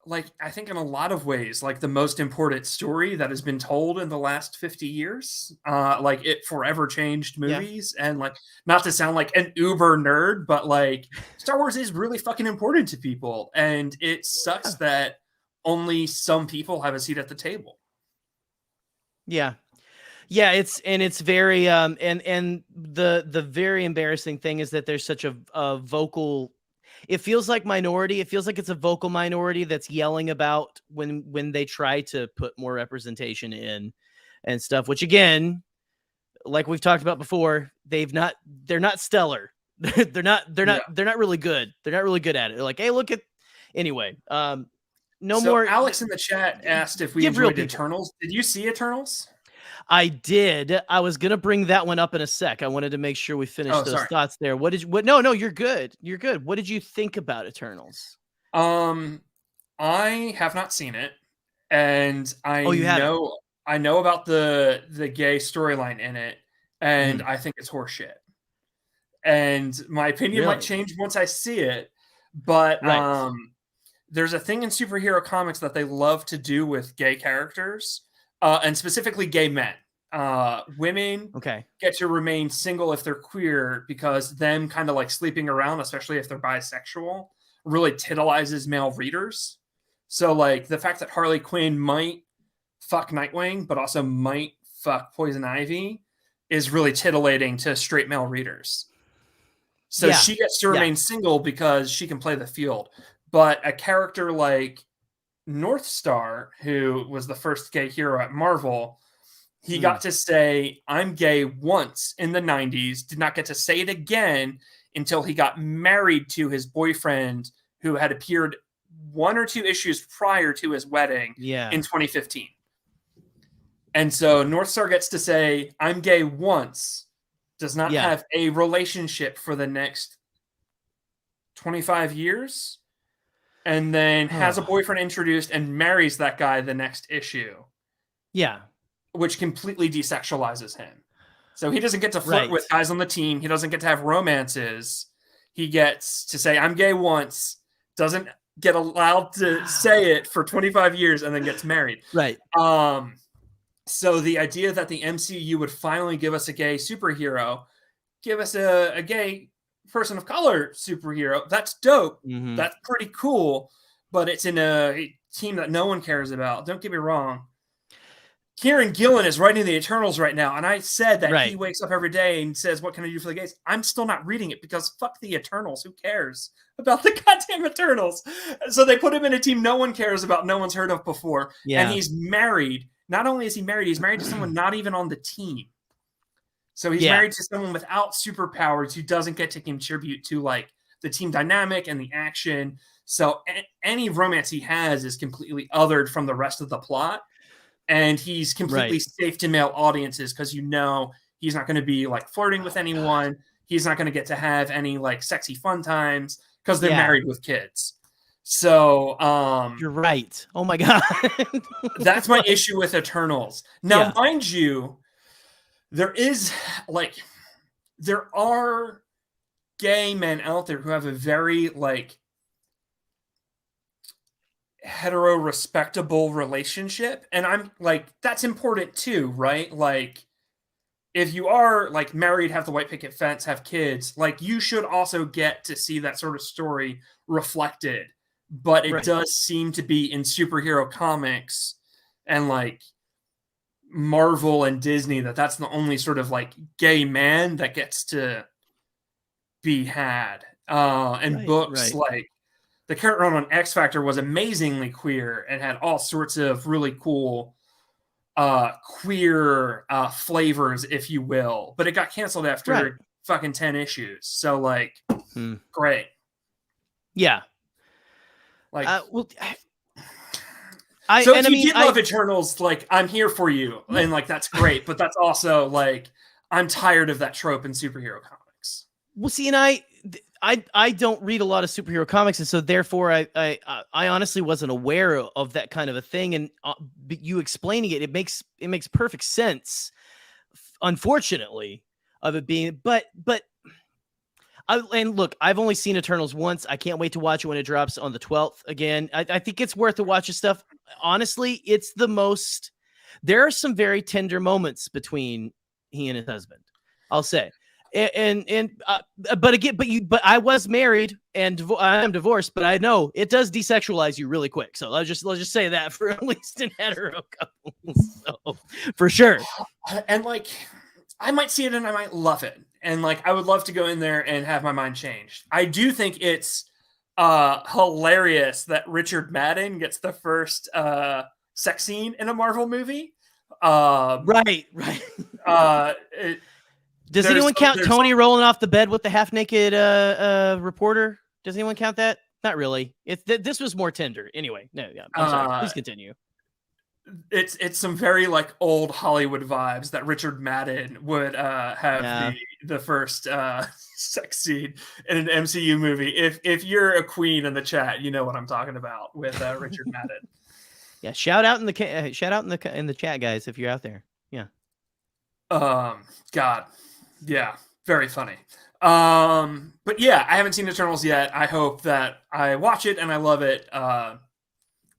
like, I think in a lot of ways, like the most important story that has been told in the last 50 years. Like it forever changed movies. And like, not to sound like an uber nerd, but like Star Wars is really fucking important to people. And it sucks that only some people have a seat at the table.
Yeah. Yeah, it's very and the very embarrassing thing is that there's such a vocal, it feels like minority. It feels like it's a vocal minority that's yelling about when they try to put more representation in and stuff, which again, like we've talked about before, they're not stellar. they're not really good. They're not really good at it. They're like, hey, look at anyway. More.
Alex in the chat asked if we enjoyed Eternals. Did you see Eternals?
I did. I was going to bring that one up in a sec. I wanted to make sure we finished those thoughts there. No, you're good. You're good. What did you think about Eternals?
I have not seen it. And I know about the gay storyline in it. And I think it's horseshit. And my opinion might change once I see it. But
Right.
there's a thing in superhero comics that they love to do with gay characters, and specifically gay men. Women
Okay.
get to remain single if they're queer because them kind of like sleeping around, especially if they're bisexual, really titillizes male readers. So like the fact that Harley Quinn might fuck Nightwing, but also might fuck Poison Ivy is really titillating to straight male readers. So
Yeah.
she gets to
Yeah.
remain single because she can play the field. But a character like North Star, who was the first gay hero at Marvel, he got to say, I'm gay once in the 90s, did not get to say it again until he got married to his boyfriend, who had appeared 1 or 2 issues prior to his wedding
Yeah.
in 2015. And so North Star gets to say, I'm gay once, does not
Yeah.
have a relationship for the next 25 years, and then has a boyfriend introduced and marries that guy the next issue,
Yeah.
which completely desexualizes him. So he doesn't get to flirt
Right.
with guys on the team. He doesn't get to have romances. He gets to say, I'm gay once, doesn't get allowed to say it for 25 years, and then gets married.
Right.
So the idea that the MCU would finally give us a gay superhero, give us a gay person of color superhero, that's dope.
Mhm.
That's pretty cool, but it's in a team that no one cares about. Don't get me wrong. Kieran Gillen is writing the Eternals right now, and I said that he
Right.
wakes up every day and says, what can I do for the gays? I'm still not reading it because fuck the Eternals. Who cares about the goddamn Eternals? So they put him in a team no one cares about, no one's heard of before,
Yeah.
and he's married. Not only is he married, he's married to someone not even on the team. So he's married to someone without superpowers who doesn't get to contribute to like the team dynamic and the action. So any romance he has is completely othered from the rest of the plot. And he's completely safe to male audiences because he's not going to be like flirting with anyone. He's not going to get to have any like sexy fun times because they're married with kids. So
you're right. Oh my god.
That's my issue with Eternals. Now, mind you, there are gay men out there who have a very like hetero respectable relationship, and I'm like, that's important too, right? Like if you are like married, have the white picket fence, have kids, like you should also get to see that sort of story reflected. But it does seem to be in superhero comics and like Marvel and Disney that's the only sort of like gay man that gets to be had. And books like the current run on X Factor was amazingly queer and had all sorts of really cool queer flavors, if you will. But it got canceled after fucking 10 issues. So like, great.
Yeah.
Like,
well,
so if you did love Eternals, like I'm here for you, and like that's great. But that's also like I'm tired of that trope in superhero comics.
Well, see, and I don't read a lot of superhero comics, and so therefore I honestly wasn't aware of that kind of a thing. And you explaining it makes perfect sense. Unfortunately, of it being, but. And look, I've only seen Eternals once. I can't wait to watch it when it drops on the 12th again. I think it's worth to watch this stuff. Honestly, it's the most. There are some very tender moments between he and his husband, I'll say. But I was married and I am divorced, but I know it does desexualize you really quick. So let's just say that for at least in hetero couples, so, for sure.
And like, I might see it and I might love it. And like, I would love to go in there and have my mind changed. I do think it's hilarious that Richard Madden gets the first sex scene in a Marvel movie.
Right. Does anyone count Tony rolling off the bed with the half-naked reporter? Does anyone count that? Not really. This was more tender. Anyway, no, yeah. I'm sorry. Please continue.
It's some very like old Hollywood vibes that Richard Madden would have the first sex scene in an MCU movie. If you're a queen in the chat, you know what I'm talking about with Richard Madden.
Yeah, shout out in the chat, guys, if you're out there. Yeah.
God, yeah, very funny. But yeah, I haven't seen Eternals yet. I hope that I watch it and I love it.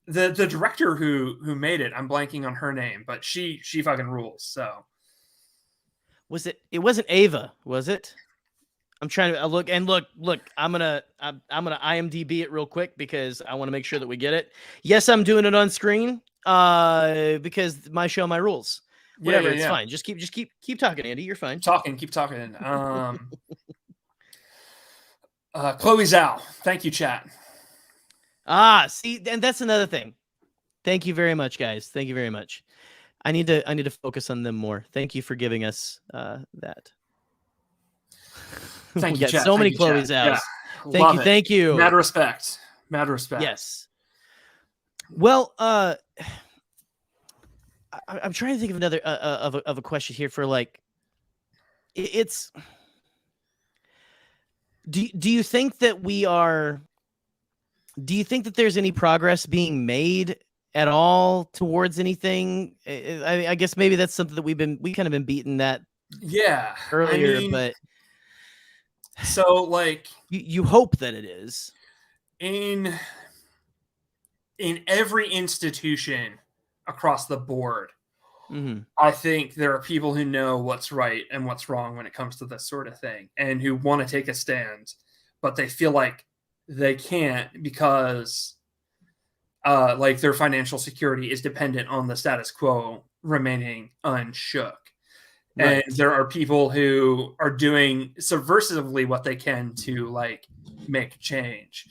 The director who made it, I'm blanking on her name, but she fucking rules. So
It wasn't Ava, was it? I'm trying to look. I'm gonna IMDb it real quick because I want to make sure that we get it. Yes, I'm doing it on screen. Because my show, my rules. Whatever, it's fine. Just keep talking, Andy. You're fine.
Keep talking. Chloe Zhao, thank you, chat.
See, and that's another thing. Thank you very much, guys. Thank you very much. I need to focus on them more. Thank you for giving us that.
Thank
we
you,
got
chat.
so many
you,
Chloe's
chat.
house.
Yeah.
Thank you.
Mad respect.
Yes. Well, I'm trying to think of another of a question here for like it's. Do you think that we are? Do you think that there's any progress being made at all towards anything? I guess maybe that's something that we kind of been beating that.
Yeah.
Earlier, but
so like
you hope that it is
in every institution across the board.
Mm-hmm.
I think there are people who know what's right and what's wrong when it comes to this sort of thing and who want to take a stand, but they feel like they can't because like their financial security is dependent on the status quo remaining unshook. Right. And there are people who are doing subversively what they can to like make change.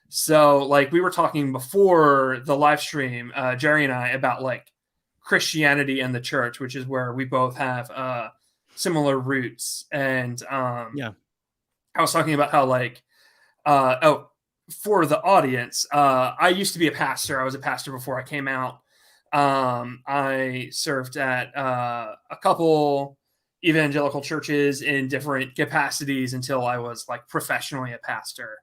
So like we were talking before the live stream, Jerry and I, about like Christianity and the church, which is where we both have similar roots. And
yeah,
I was talking about how like for the audience, I used to be a pastor. I was a pastor before I came out. I served at a couple evangelical churches in different capacities until I was like professionally a pastor.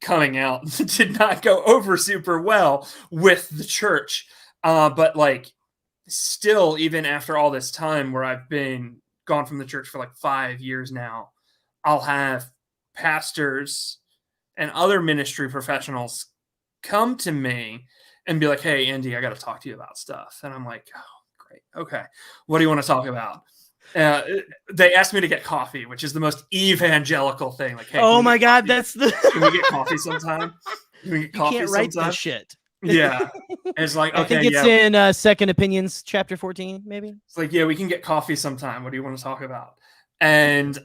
Coming out did not go over super well with the church. But like still, even after all this time where I've been gone from the church for like 5 years now, I'll have pastors and other ministry professionals come to me and be like, "Hey, Andy, I got to talk to you about stuff." And I'm like, "Oh, great. Okay. What do you want to talk about?" They asked me to get coffee, which is the most evangelical thing. Like, hey,
oh my God, that's the.
Can we get coffee sometime? Can we get coffee
you can't write this shit.
Yeah. And it's like, okay,
I think it's in Second Opinions, chapter 14, maybe.
It's like, yeah, we can get coffee sometime. What do you want to talk about? And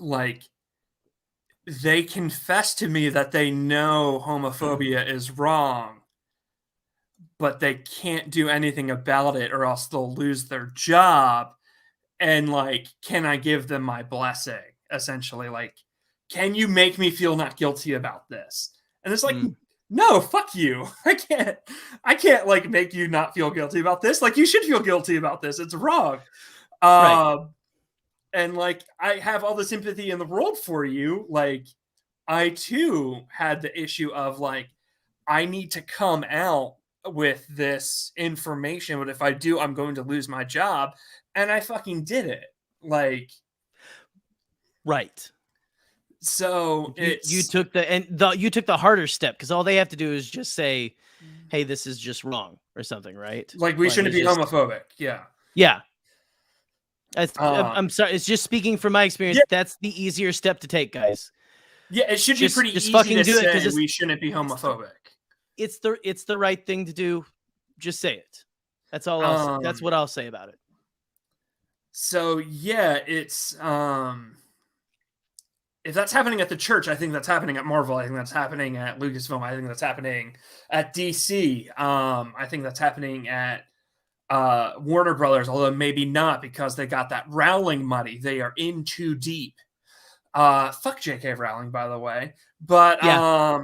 like, they confess to me that they know homophobia is wrong, but they can't do anything about it or else they'll lose their job. And like, can I give them my blessing? Essentially, like, can you make me feel not guilty about this? And it's like, no, fuck you. I can't like make you not feel guilty about this. Like, you should feel guilty about this. It's wrong. Right. And like, I have all the sympathy in the world for you. Like, I too had the issue of like, I need to come out with this information, but if I do, I'm going to lose my job. And I fucking did it. Like,
right.
So
you took the harder step because all they have to do is just say, "Hey, this is just wrong" or something, right?
Like we shouldn't be homophobic. Yeah.
Yeah. I'm sorry. It's just speaking from my experience. Yeah. That's the easier step to take, guys.
Yeah, it should be pretty easy to say we shouldn't be homophobic.
It's the right thing to do. Just say it. That's all. That's what I'll say about it.
So yeah, it's if that's happening at the church, I think that's happening at Marvel. I think that's happening at Lucasfilm. I think that's happening at DC. I think that's happening at Warner Brothers, although maybe not because they got that Rowling money. They are in too deep. Fuck J.K. Rowling, by the way. But yeah.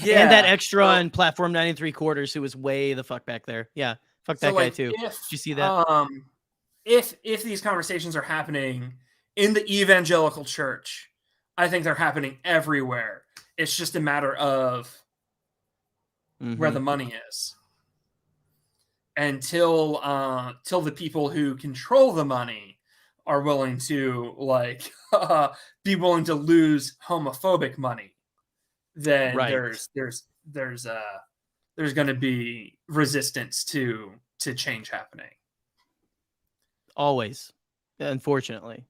And that extra on Platform 9¾ who was way the fuck back there. Yeah, fuck that guy too. Did you see that?
If these conversations are happening in the evangelical church, I think they're happening everywhere. It's just a matter of where the money is. Until the people who control the money are willing to like be willing to lose homophobic money, then
Right.
there's going to be resistance to change happening.
Always, unfortunately.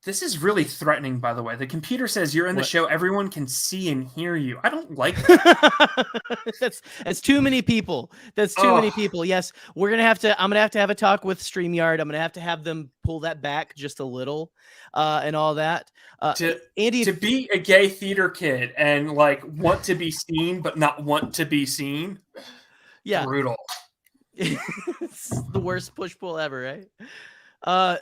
This is really threatening, by the way. The computer says you're in the show. Everyone can see and hear you. I don't like that.
That's too many people. That's too many people. Yes, I'm gonna have to have a talk with StreamYard. I'm gonna have them pull that back just a little, and all that. Andy,
to be a gay theater kid and like want to be seen but not want to be seen.
Yeah,
brutal.
It's the worst push-pull ever, right?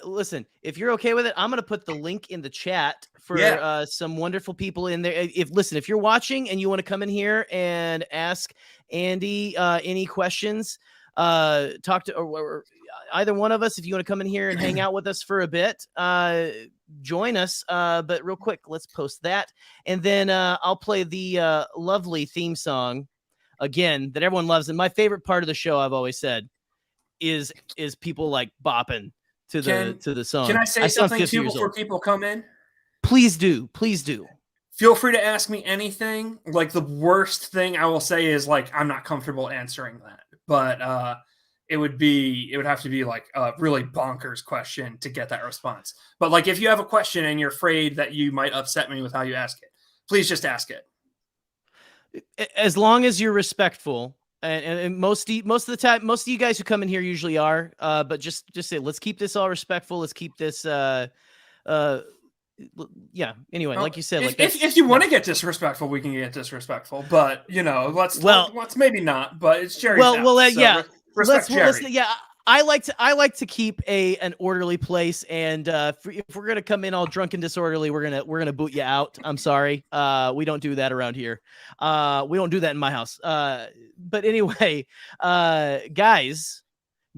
Listen, if you're okay with it, I'm gonna put the link in the chat for some wonderful people in there. If you're watching and you want to come in here and ask Andy any questions, talk to or either one of us. If you want to come in here and hang out with us for a bit, join us. But real quick, let's post that, and then I'll play the lovely theme song again that everyone loves. And my favorite part of the show, I've always said, is people like bopping to the song.
Can I say something too before people come in?
Please do. Please do.
Feel free to ask me anything. Like, the worst thing I will say is like, I'm not comfortable answering that, but it would have to be like a really bonkers question to get that response. But like, if you have a question and you're afraid that you might upset me with how you ask it, please just ask it.
As long as you're respectful. And most of the time, most of you guys who come in here usually are, but just say, let's keep this all respectful. Let's keep this, yeah. Anyway, like you said, like
if you want to get disrespectful, we can get disrespectful, but let's maybe not. But it's Jerry's house,
yeah.
Respect Jerry.
Yeah. I like to keep an orderly place, and if we're gonna come in all drunk and disorderly, we're gonna boot you out. I'm sorry, we don't do that around here. We don't do that in my house. But anyway, guys,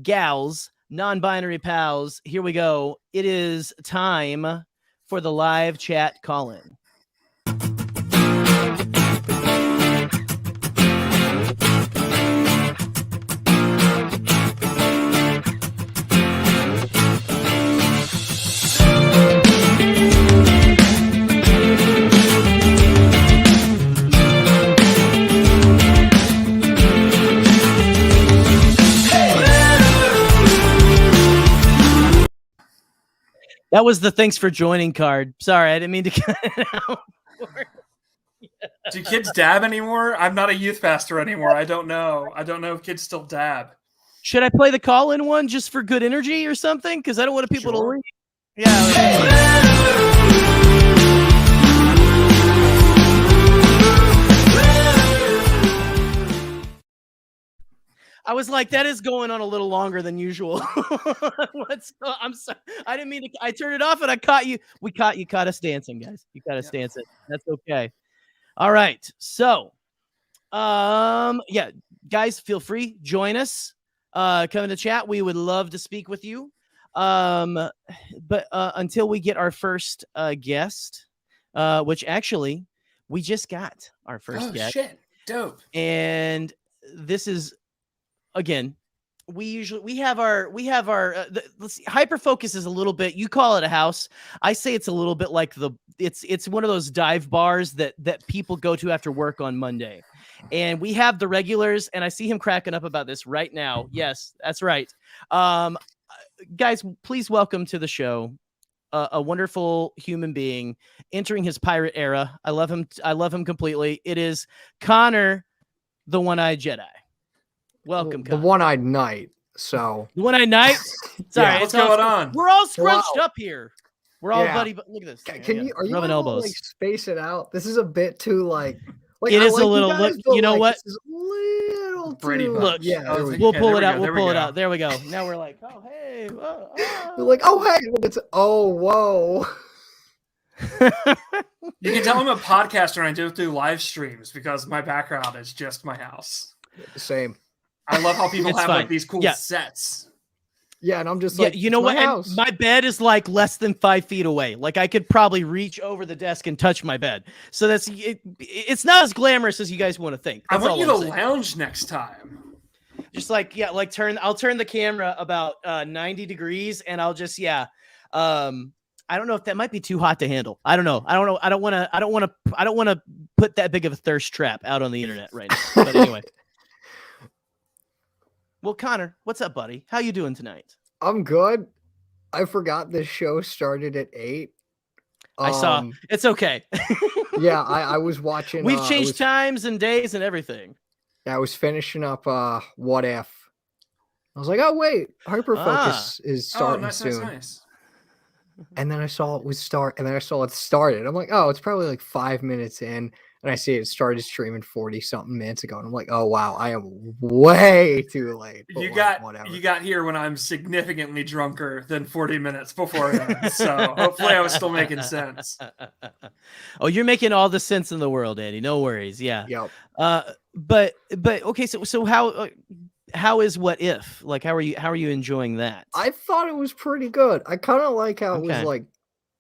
gals, non-binary pals, here we go. It is time for the live chat call-in. That was the thanks for joining card. Sorry, I didn't mean to cut it out.
Do kids dab anymore? I'm not a youth pastor anymore. I don't know if kids still dab.
Should I play the call-in one just for good energy or something? Because I don't want people to leave. Yeah. I was like, that is going on a little longer than usual. I'm sorry. I didn't mean to. I turned it off and I caught you. You caught us dancing, guys. You caught us dancing. That's okay. All right. So, yeah, guys, feel free. Join us. Come in the chat. We would love to speak with you. But until we get our first guest, which actually we just got our first guest.
Oh, shit. Dope.
And this is, again, we have our let's see, Hyperfocus is a little bit, you call it a house. I say it's a little bit like it's one of those dive bars that people go to after work on Monday. And we have the regulars, and I see him cracking up about this right now. Yes, that's right. Guys, please welcome to the show a wonderful human being entering his pirate era. I love him. I love him completely. It is Connor, the One-Eyed Jedi. Welcome,
the One-Eyed Knight. So
the One-Eyed Knight. Sorry,
yeah, what's going on?
We're all scrunched up here. We're all buddy. But look at this.
Are you
rubbing elbows?
Like, space it out? This is a bit too like
it is a little. You know what?
This is a little
Brady
too,
Bunch.
Yeah,
we'll pull it out. We'll pull it out. There we go. Now we're like, oh hey,
we're like, oh hey, it's whoa.
You can tell I'm a podcaster and I do it through live streams because my background is just my house.
Same.
I love how people have like these cool sets.
Yeah, and I'm just like,
you know what? My bed is like less than 5 feet away. Like I could probably reach over the desk and touch my bed. So that's it's not as glamorous as you guys want to think.
I want you to lounge next time.
Just like I'll turn the camera about 90 degrees, and I'll just I don't know if that might be too hot to handle. I don't know. I don't want to put that big of a thirst trap out on the internet right now. But anyway. Well, Connor, what's up, buddy? How you doing tonight?
I'm good. I forgot this show started at 8.
I saw. It's okay.
Yeah, I was watching.
We've changed times and days and everything.
I was finishing up What If. I was like, oh wait, Hyperfocus is starting soon.
Nice.
And then I saw it started. I'm like, oh, it's probably like 5 minutes in. And I see it started streaming 40-something minutes ago. And I'm like, oh wow, I am way too late.
You got here when I'm significantly drunker than 40 minutes before that. So hopefully I was still making sense.
Oh, you're making all the sense in the world, Andy. No worries. Yeah.
Yep.
But okay, so how is What If? Like, how are you enjoying that?
I thought it was pretty good. I kind of like how it was like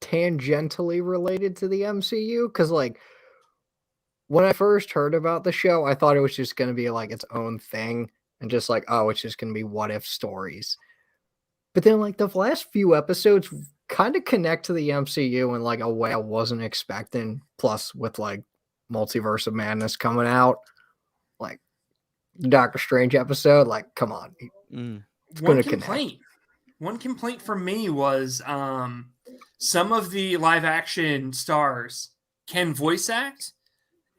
tangentially related to the MCU, because like when I first heard about the show, I thought it was just going to be like its own thing and just like, oh, it's just going to be what if stories. But then like the last few episodes kind of connect to the MCU in like a way I wasn't expecting. Plus with like Multiverse of Madness coming out, like Doctor Strange episode, like, come on. It's going to connect.
One complaint for me was some of the live action stars can voice act,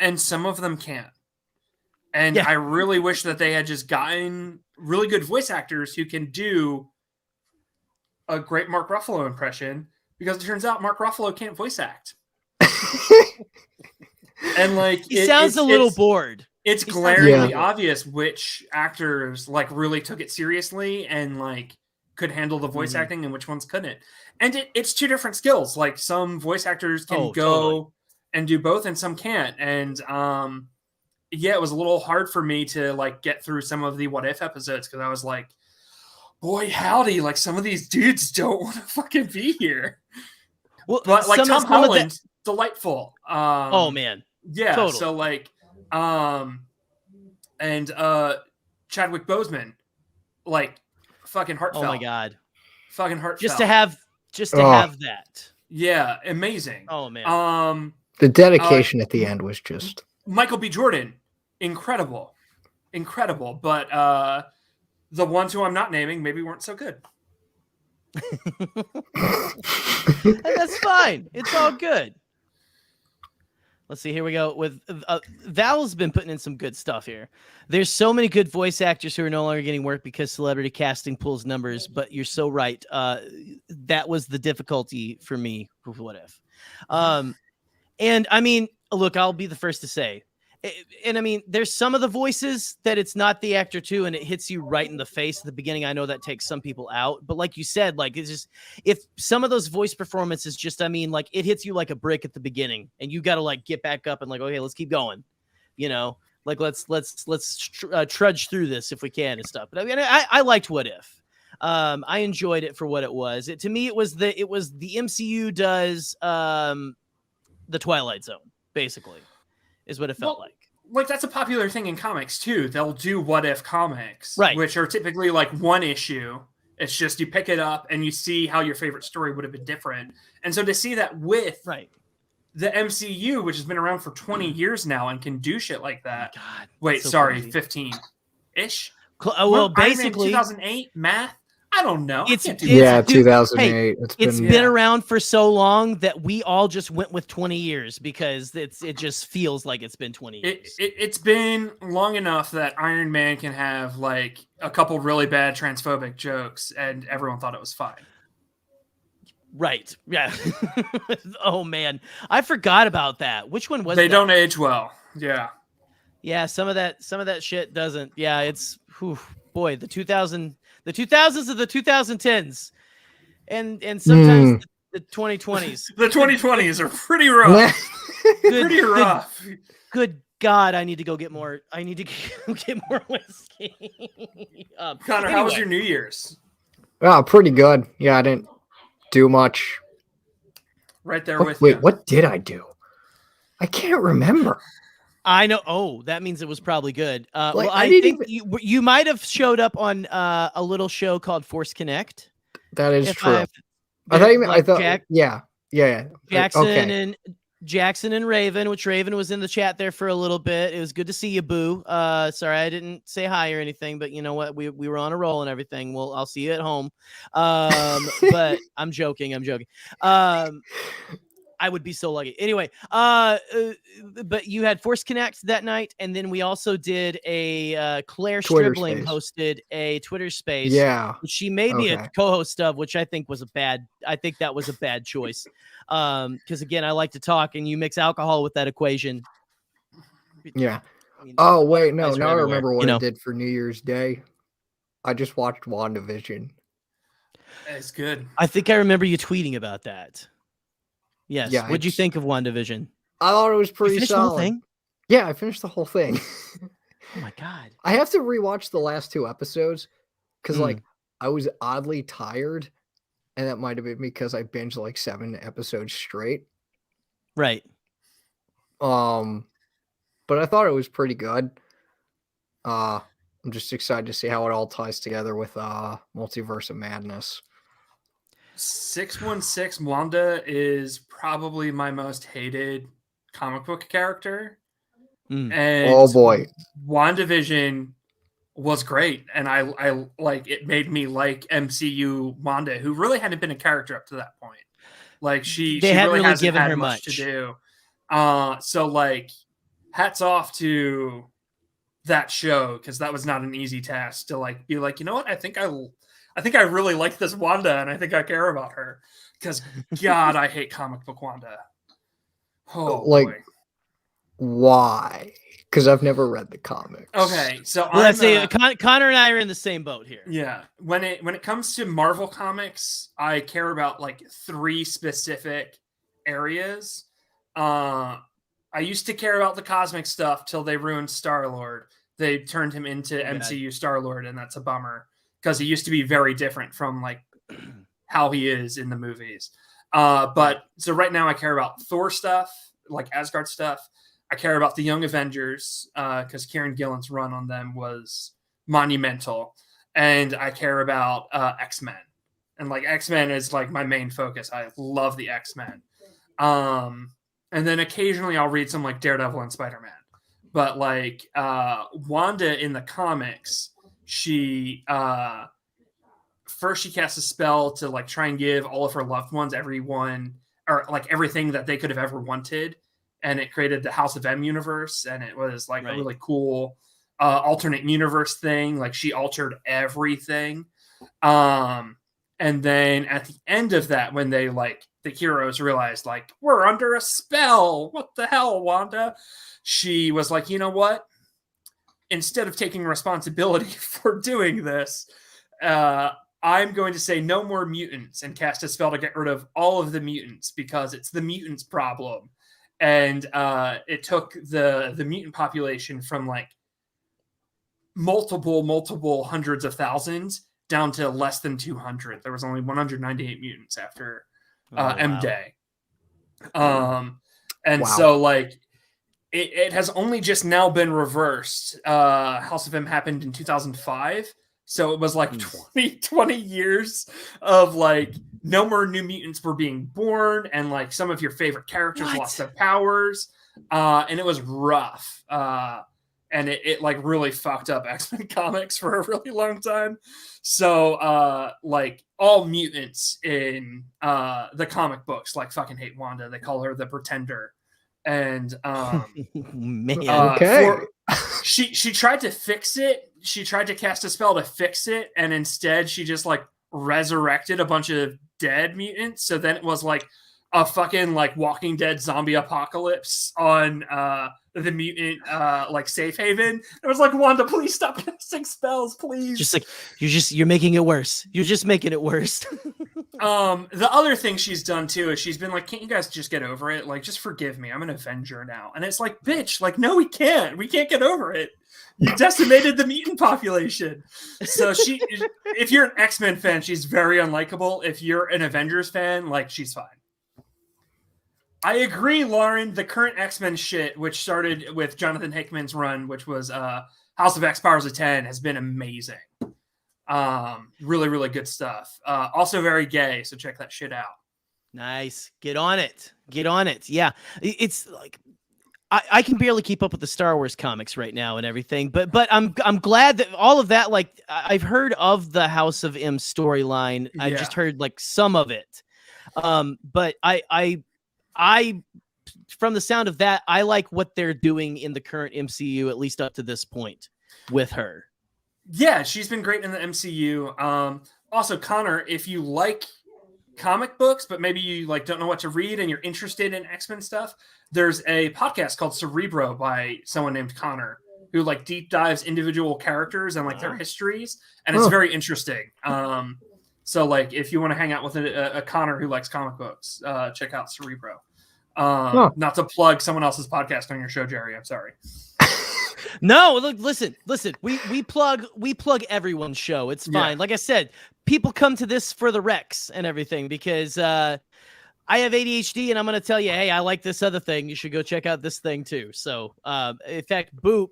and some of them can't. And I really wish that they had just gotten really good voice actors who can do a great Mark Ruffalo impression, because it turns out Mark Ruffalo can't voice act. And like
he sounds a little bored.
It's glaringly obvious which actors like really took it seriously and like could handle the voice acting and which ones couldn't. And it's two different skills. Like some voice actors can go and do both and some can't. And it was a little hard for me to like get through some of the What If episodes, because I was like, boy, howdy, like some of these dudes don't want to fucking be here. Well, but like Tom Holland, delightful.
Oh man.
Yeah. Totally. So like and Chadwick Boseman, like fucking heartfelt.
Oh my god.
Fucking heartfelt.
Just to have that.
Yeah, amazing.
Oh man.
The dedication at the end was just
Michael B. Jordan, incredible. But the ones who I'm not naming maybe weren't so good.
That's fine. It's all good. Let's see. Here we go. With Val's been putting in some good stuff here. There's so many good voice actors who are no longer getting work because celebrity casting pulls numbers. But you're so right. That was the difficulty for me with What If. And I mean, look, I'll be the first to say, and I mean, there's some of the voices that it's not the actor too, and it hits you right in the face at the beginning. I know that takes some people out, but like you said, like it's just, if some of those voice performances just, I mean, like it hits you like a brick at the beginning, and you got to like get back up and like, okay, let's keep going, you know, like let's trudge through this if we can and stuff. But I mean, I liked What If. I enjoyed it for what it was. To me, it was the MCU does the Twilight Zone, basically. Is what it felt like.
Like that's a popular thing in comics too. They'll do What If comics,
right?
Which are typically like one issue. It's just you pick it up and you see how your favorite story would have been different. And so to see that with the MCU, which has been around for 20 years now and can do shit like that.
God,
wait,
so
sorry,
crazy.
15-ish.
Well, basically
2008 math. I don't know.
2008.
Hey, it's been around for so long that we all just went with 20 years because it just feels like it's been 20 years.
It's been long enough that Iron Man can have like a couple really bad transphobic jokes and everyone thought it was fine.
Right. Yeah. Oh man, I forgot about that. Which one was
they
that?
Don't age well. Yeah.
Yeah. Some of that shit doesn't. Yeah. It's boy, the 2000s are the 2010s, and sometimes the 2020s.
The 2020s are pretty rough. Pretty rough.
Good God, I need to go get more. I need to go get more whiskey.
Connor, how was your New Year's?
Oh, pretty good. Yeah, I didn't do much.
Right there with
you.
Wait,
what did I do? I can't remember.
I know. Oh, that means it was probably good.
Like,
well,
I
I
didn't
think you might have showed up on a little show called Force Connect.
That is
If
true.
I thought,
yeah.
Jackson
Okay.
and Raven, which Raven was in the chat there for a little bit. It was good to see you, Boo. Sorry I didn't say hi or anything, but you know what? We were on a roll and everything. Well, I'll see you at home. But I'm joking. I would be so lucky. Anyway, but you had Force Connect that night, and then we also did a Claire
Twitter
Stribling
space.
hosted a Twitter space.
Yeah.
Which she made me a co-host of, which I think that was a bad choice. Because again, I like to talk, and you mix alcohol with that equation.
Yeah.
I mean,
Oh wait, no.
butterflies are
Now I
everywhere,
remember what I did for New Year's Day. I just watched WandaVision.
It's good.
I think I remember you tweeting about that. Yes.
Yeah,
What'd you think of WandaVision?
I thought it was pretty solid.
The whole thing?
Yeah, I finished the whole thing.
Oh my god!
I have to rewatch the last 2 episodes because like I was oddly tired, and that might have been because I binged like 7 episodes straight.
Right.
But I thought it was pretty good. I'm just excited to see how it all ties together with Multiverse of Madness.
616 Wanda is probably my most hated comic book character. And
oh boy,
WandaVision was great, and I like it. Made me like MCU Wanda, who really hadn't been a character up to that point. Like she really hasn't
given
had
her
much to do. So like, hats off to that show, because that was not an easy task to like be like, you know what, I think I really like this Wanda, and I think I care about her, because God, I hate comic book Wanda. Oh like boy.
Why? Because I've never read the comics.
Okay, so
let's say Connor and I are in the same boat here.
Yeah, when it comes to Marvel comics, I care about like 3 specific areas. I used to care about the cosmic stuff till they ruined Star-Lord. They turned him into MCU Star-Lord, and that's a bummer, because he used to be very different from like how he is in the movies. But so right now I care about Thor stuff, like Asgard stuff. I care about the Young Avengers, because Kieran Gillen's run on them was monumental. And I care about X-Men. And like X-Men is like my main focus. I love the X-Men. And then occasionally I'll read some like Daredevil and Spider-Man. But like Wanda in the comics, she first she casts a spell to like try and give all of her loved ones everything that they could have ever wanted. And it created the House of M universe, and it was like a really cool alternate universe thing. Like she altered everything. And then at the end of that, when they like the heroes realized like, we're under a spell, what the hell, Wanda? She was like, you know what? Instead of taking responsibility for doing this, I'm going to say no more mutants, and cast a spell to get rid of all of the mutants, because it's the mutants' problem. And it took the mutant population from like multiple hundreds of thousands down to less than 200. There was only 198 mutants after M-Day. So like it has only just now been reversed. House of M happened in 2005. So it was like 20 years of like no more new mutants were being born, and like some of your favorite characters lost their powers. And it was rough. And it like really fucked up X-Men comics for a really long time. So like all mutants in the comic books like fucking hate Wanda. They call her the Pretender. And she tried to fix it. She tried to cast a spell to fix it, and instead she just like resurrected a bunch of dead mutants. So then it was like a fucking like Walking Dead zombie apocalypse on the mutant like safe haven. It was like, Wanda, please stop casting spells, please.
Just like you're making it worse. You're just making it worse.
The other thing she's done too is she's been like, can't you guys just get over it? Like, just forgive me. I'm an Avenger now. And it's like, bitch, like, no, we can't. We can't get over it. You decimated the mutant population. So if you're an X-Men fan, she's very unlikable. If you're an Avengers fan, like, she's fine. I agree, Lauren. The current X-Men shit, which started with Jonathan Hickman's run, which was House of X Powers of 10, has been amazing. Really, really good stuff. Also very gay, so check that shit out.
Nice. Get on it. Get on it. Yeah. It's like I can barely keep up with the Star Wars comics right now and everything, but I'm glad that all of that, like I've heard of the House of M storyline.
Yeah.
I've just heard like some of it. But I from the sound of that, I like what they're doing in the current MCU, at least up to this point with her.
Yeah, she's been great in the MCU. Also, Connor, if you like comic books, but maybe you like don't know what to read and you're interested in X-Men stuff, there's a podcast called Cerebro by someone named Connor who like deep dives individual characters and like their histories, and it's very interesting. So like if you want to hang out with a Connor who likes comic books, check out Cerebro. Not to plug someone else's podcast on your show, Jerry. I'm sorry.
No, look, listen. We plug everyone's show. It's fine.
Yeah.
Like I said, people come to this for the Rex and everything because I have ADHD and I'm going to tell you, hey, I like this other thing. You should go check out this thing too. So, in fact, Boop,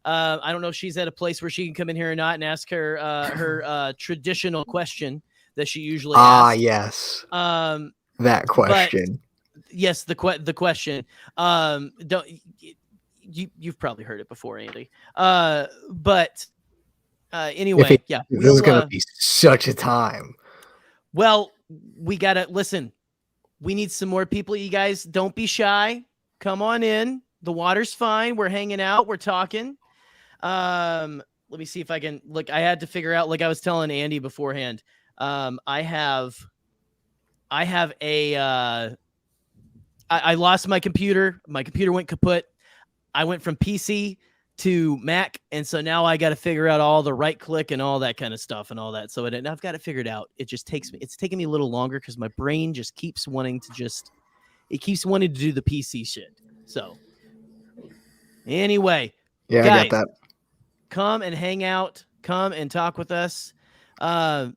I don't know if she's at a place where she can come in here or not and ask her her traditional question that she usually asks.
Yes. That question.
Yes, the question. You've probably heard it before, Andy. But anyway, yeah.
This is going to be such a time.
Well, we got to listen. We need some more people. You guys don't be shy. Come on in. The water's fine. We're hanging out. We're talking. Let me see if I can look. I had to figure out, like I was telling Andy beforehand. I lost my computer. My computer went kaput. I went from PC to Mac, and so now I got to figure out all the right click and all that kind of stuff and all that. So I've got it figured out. It's taking me a little longer because my brain just keeps wanting to do the PC shit. So anyway,
yeah,
guys,
I got that.
Come and hang out. Come and talk with us. Only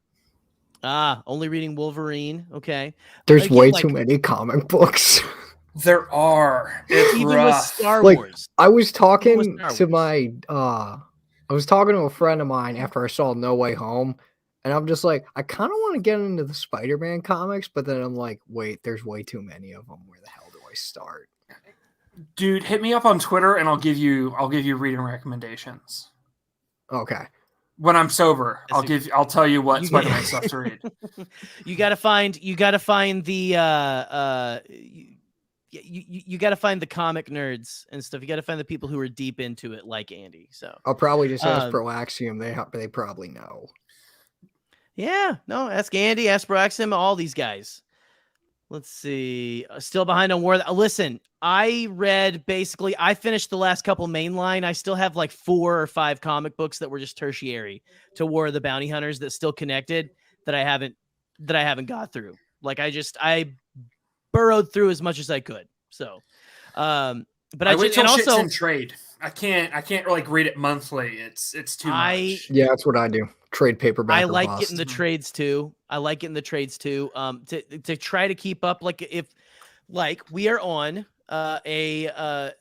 reading Wolverine. Okay.
There's way too many comic books.
There are. It's
even
rough.
with Star Wars.
I was talking to a friend of mine after I saw No Way Home, and I'm just like, I kind of want to get into the Spider-Man comics, but then I'm like, wait, there's way too many of them. Where the hell do I start?
Dude, hit me up on Twitter and I'll give you reading recommendations.
Okay.
When I'm sober, I'll tell you what Spider-Man stuff to read.
You gotta find the you got to find the comic nerds and stuff. You got to find the people who are deep into it, like Andy. So
I'll probably just ask Proaxium. They probably know.
Yeah, no, ask Andy, ask Proaxium, all these guys. Let's see. Still behind on War. Listen, I finished the last couple mainline. I still have like 4 or 5 comic books that were just tertiary to War of the Bounty Hunters that still connected that I haven't got through. Like I burrowed through as much as I could. So, but I
wait till shit's in trade. I can't like read it monthly. It's too much.
Yeah, that's what I do. Trade paperback.
I like getting the trades too. To try to keep up. Like if we are on a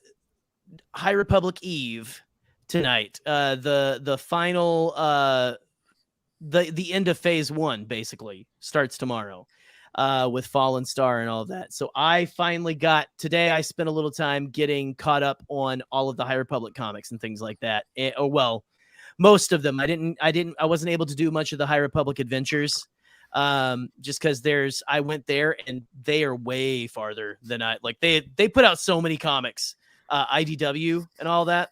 High Republic Eve tonight. The final the end of phase 1 basically starts tomorrow. With Fallen Star and all of that. So I finally today I spent a little time getting caught up on all of the High Republic comics and things like that. Most of them. I wasn't able to do much of the High Republic adventures. Just because I went there and they are way farther than they put out so many comics, IDW and all that.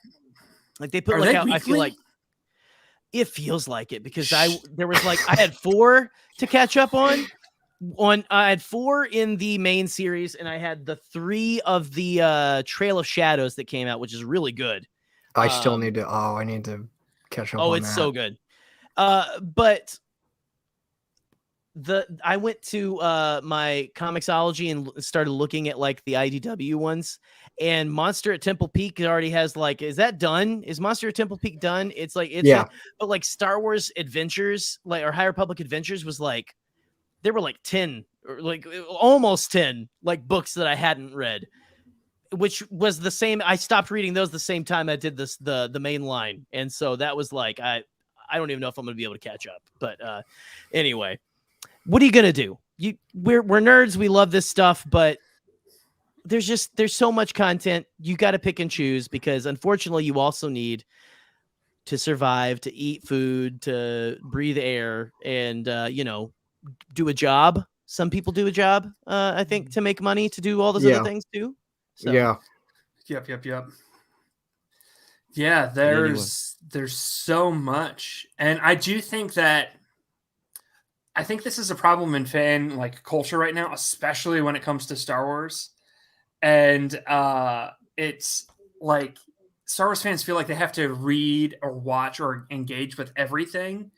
Like they put out, I feel like it feels like it because I had 4 to catch up on. I had 4 in the main series, and I had the 3 of the Trail of Shadows that came out, which is really good.
I still need to. I need to catch up.
It's so good. But I went to my Comixology and started looking at like the IDW ones, and Monster at Temple Peak already has is that done? Is Monster at Temple Peak done? It's but like Star Wars Adventures, or High Republic Adventures was like there were like 10 or like almost 10 like books that I hadn't read, which was the same. I stopped reading those the same time I did this, the main line. And so that was like, I don't even know if I'm going to be able to catch up, but anyway, what are you going to do? We're nerds. We love this stuff, but there's so much content. You got to pick and choose, because unfortunately you also need to survive, to eat food, to breathe air, and, do a job. Some people do a job, I think, to make money, to do all those other things too. So.
Yeah. Yep. Yeah, there's so much. And I do think that this is a problem in fan like culture right now, especially when it comes to Star Wars. And it's like Star Wars fans feel like they have to read or watch or engage with everything.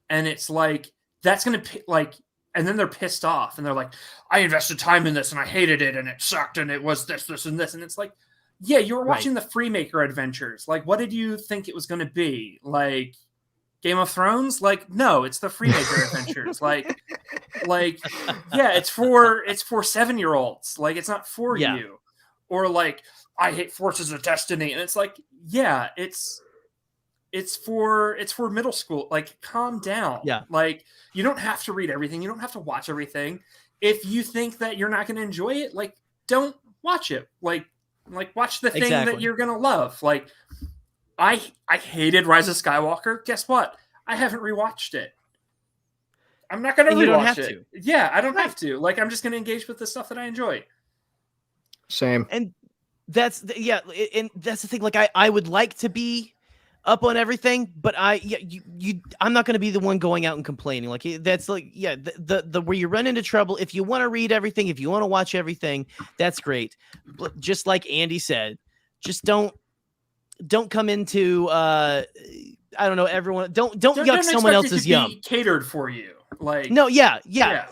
And it's like, that's going to like, and then they're pissed off and they're like, I invested time in this and I hated it and it sucked and it was this, and this. And it's like, yeah, you were watching the Freemaker adventures. Like, what did you think it was going to be? Like Game of Thrones? Like, no, it's the Freemaker adventures. Like, yeah, it's for 7-year-olds. Like, it's not for you. Or like, I hate Forces of Destiny. And it's like, yeah, it's for middle school. Like, calm down.
Yeah.
Like, you don't have to read everything. You don't have to watch everything. If you think that you're not going to enjoy it, like, don't watch it. Like watch the thing that you're going to love. Like, I hated Rise of Skywalker. Guess what? I haven't rewatched it. I'm not going to rewatch it. Yeah, I don't have to. Like, I'm just going to engage with the stuff that I enjoy.
Same.
And that's and that's the thing. Like, I would like to be up on everything, but I'm not going to be the one going out and complaining. Like, that's like, the where you run into trouble. If you want to read everything, if you want to watch everything, that's great. But just like Andy said, just don't come into I don't know, everyone don't yuck someone else's yum.
Catered for you. Like,
no, yeah.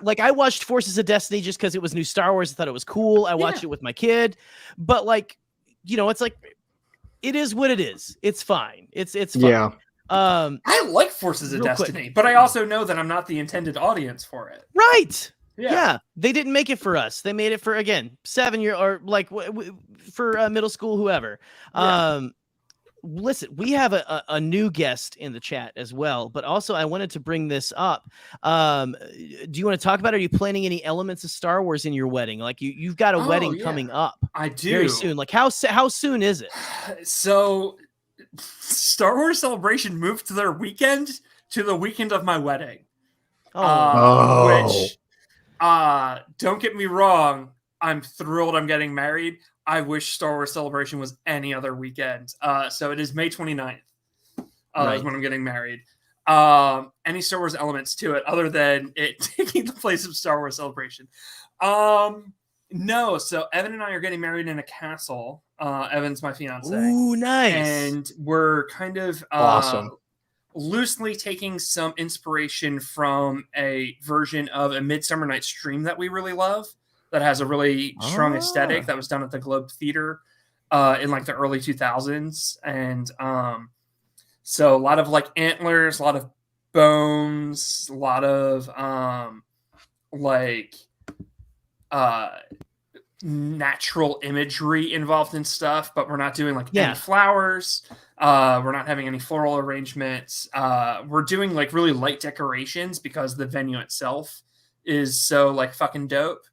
Like, I watched Forces of Destiny just because it was new Star Wars. I thought it was cool. I watched it with my kid, but like, it's like, it is what it is. It's fine. It's fine.
Yeah.
I like Forces of Destiny, but I also know that I'm not the intended audience for it.
Right. Yeah. They didn't make it for us. They made it for, again, 7-year or like for middle school, whoever. Yeah. Listen, we have a new guest in the chat as well, but also I wanted to bring this up. Do you want to talk about it? Are you planning any elements of Star Wars in your wedding? Like, you've got a wedding coming up.
I do.
Very soon. Like, how soon is it?
So Star Wars Celebration moved their weekend to the weekend of my wedding. Which, don't get me wrong, I'm thrilled I'm getting married. I wish Star Wars Celebration was any other weekend. So it is May 29th. Is when I'm getting married. Any Star Wars elements to it other than it taking the place of Star Wars Celebration? No. So Evan and I are getting married in a castle. Evan's my fiance.
Ooh, nice.
And we're kind of
awesome.
Loosely taking some inspiration from a version of A Midsummer Night's Dream that we really love. That has a really strong aesthetic that was done at the Globe Theater in like the early 2000s. And so a lot of like antlers, a lot of bones, a lot of natural imagery involved in stuff, but we're not doing like any flowers. We're not having any floral arrangements. We're doing like really light decorations because the venue itself is so like fucking dope.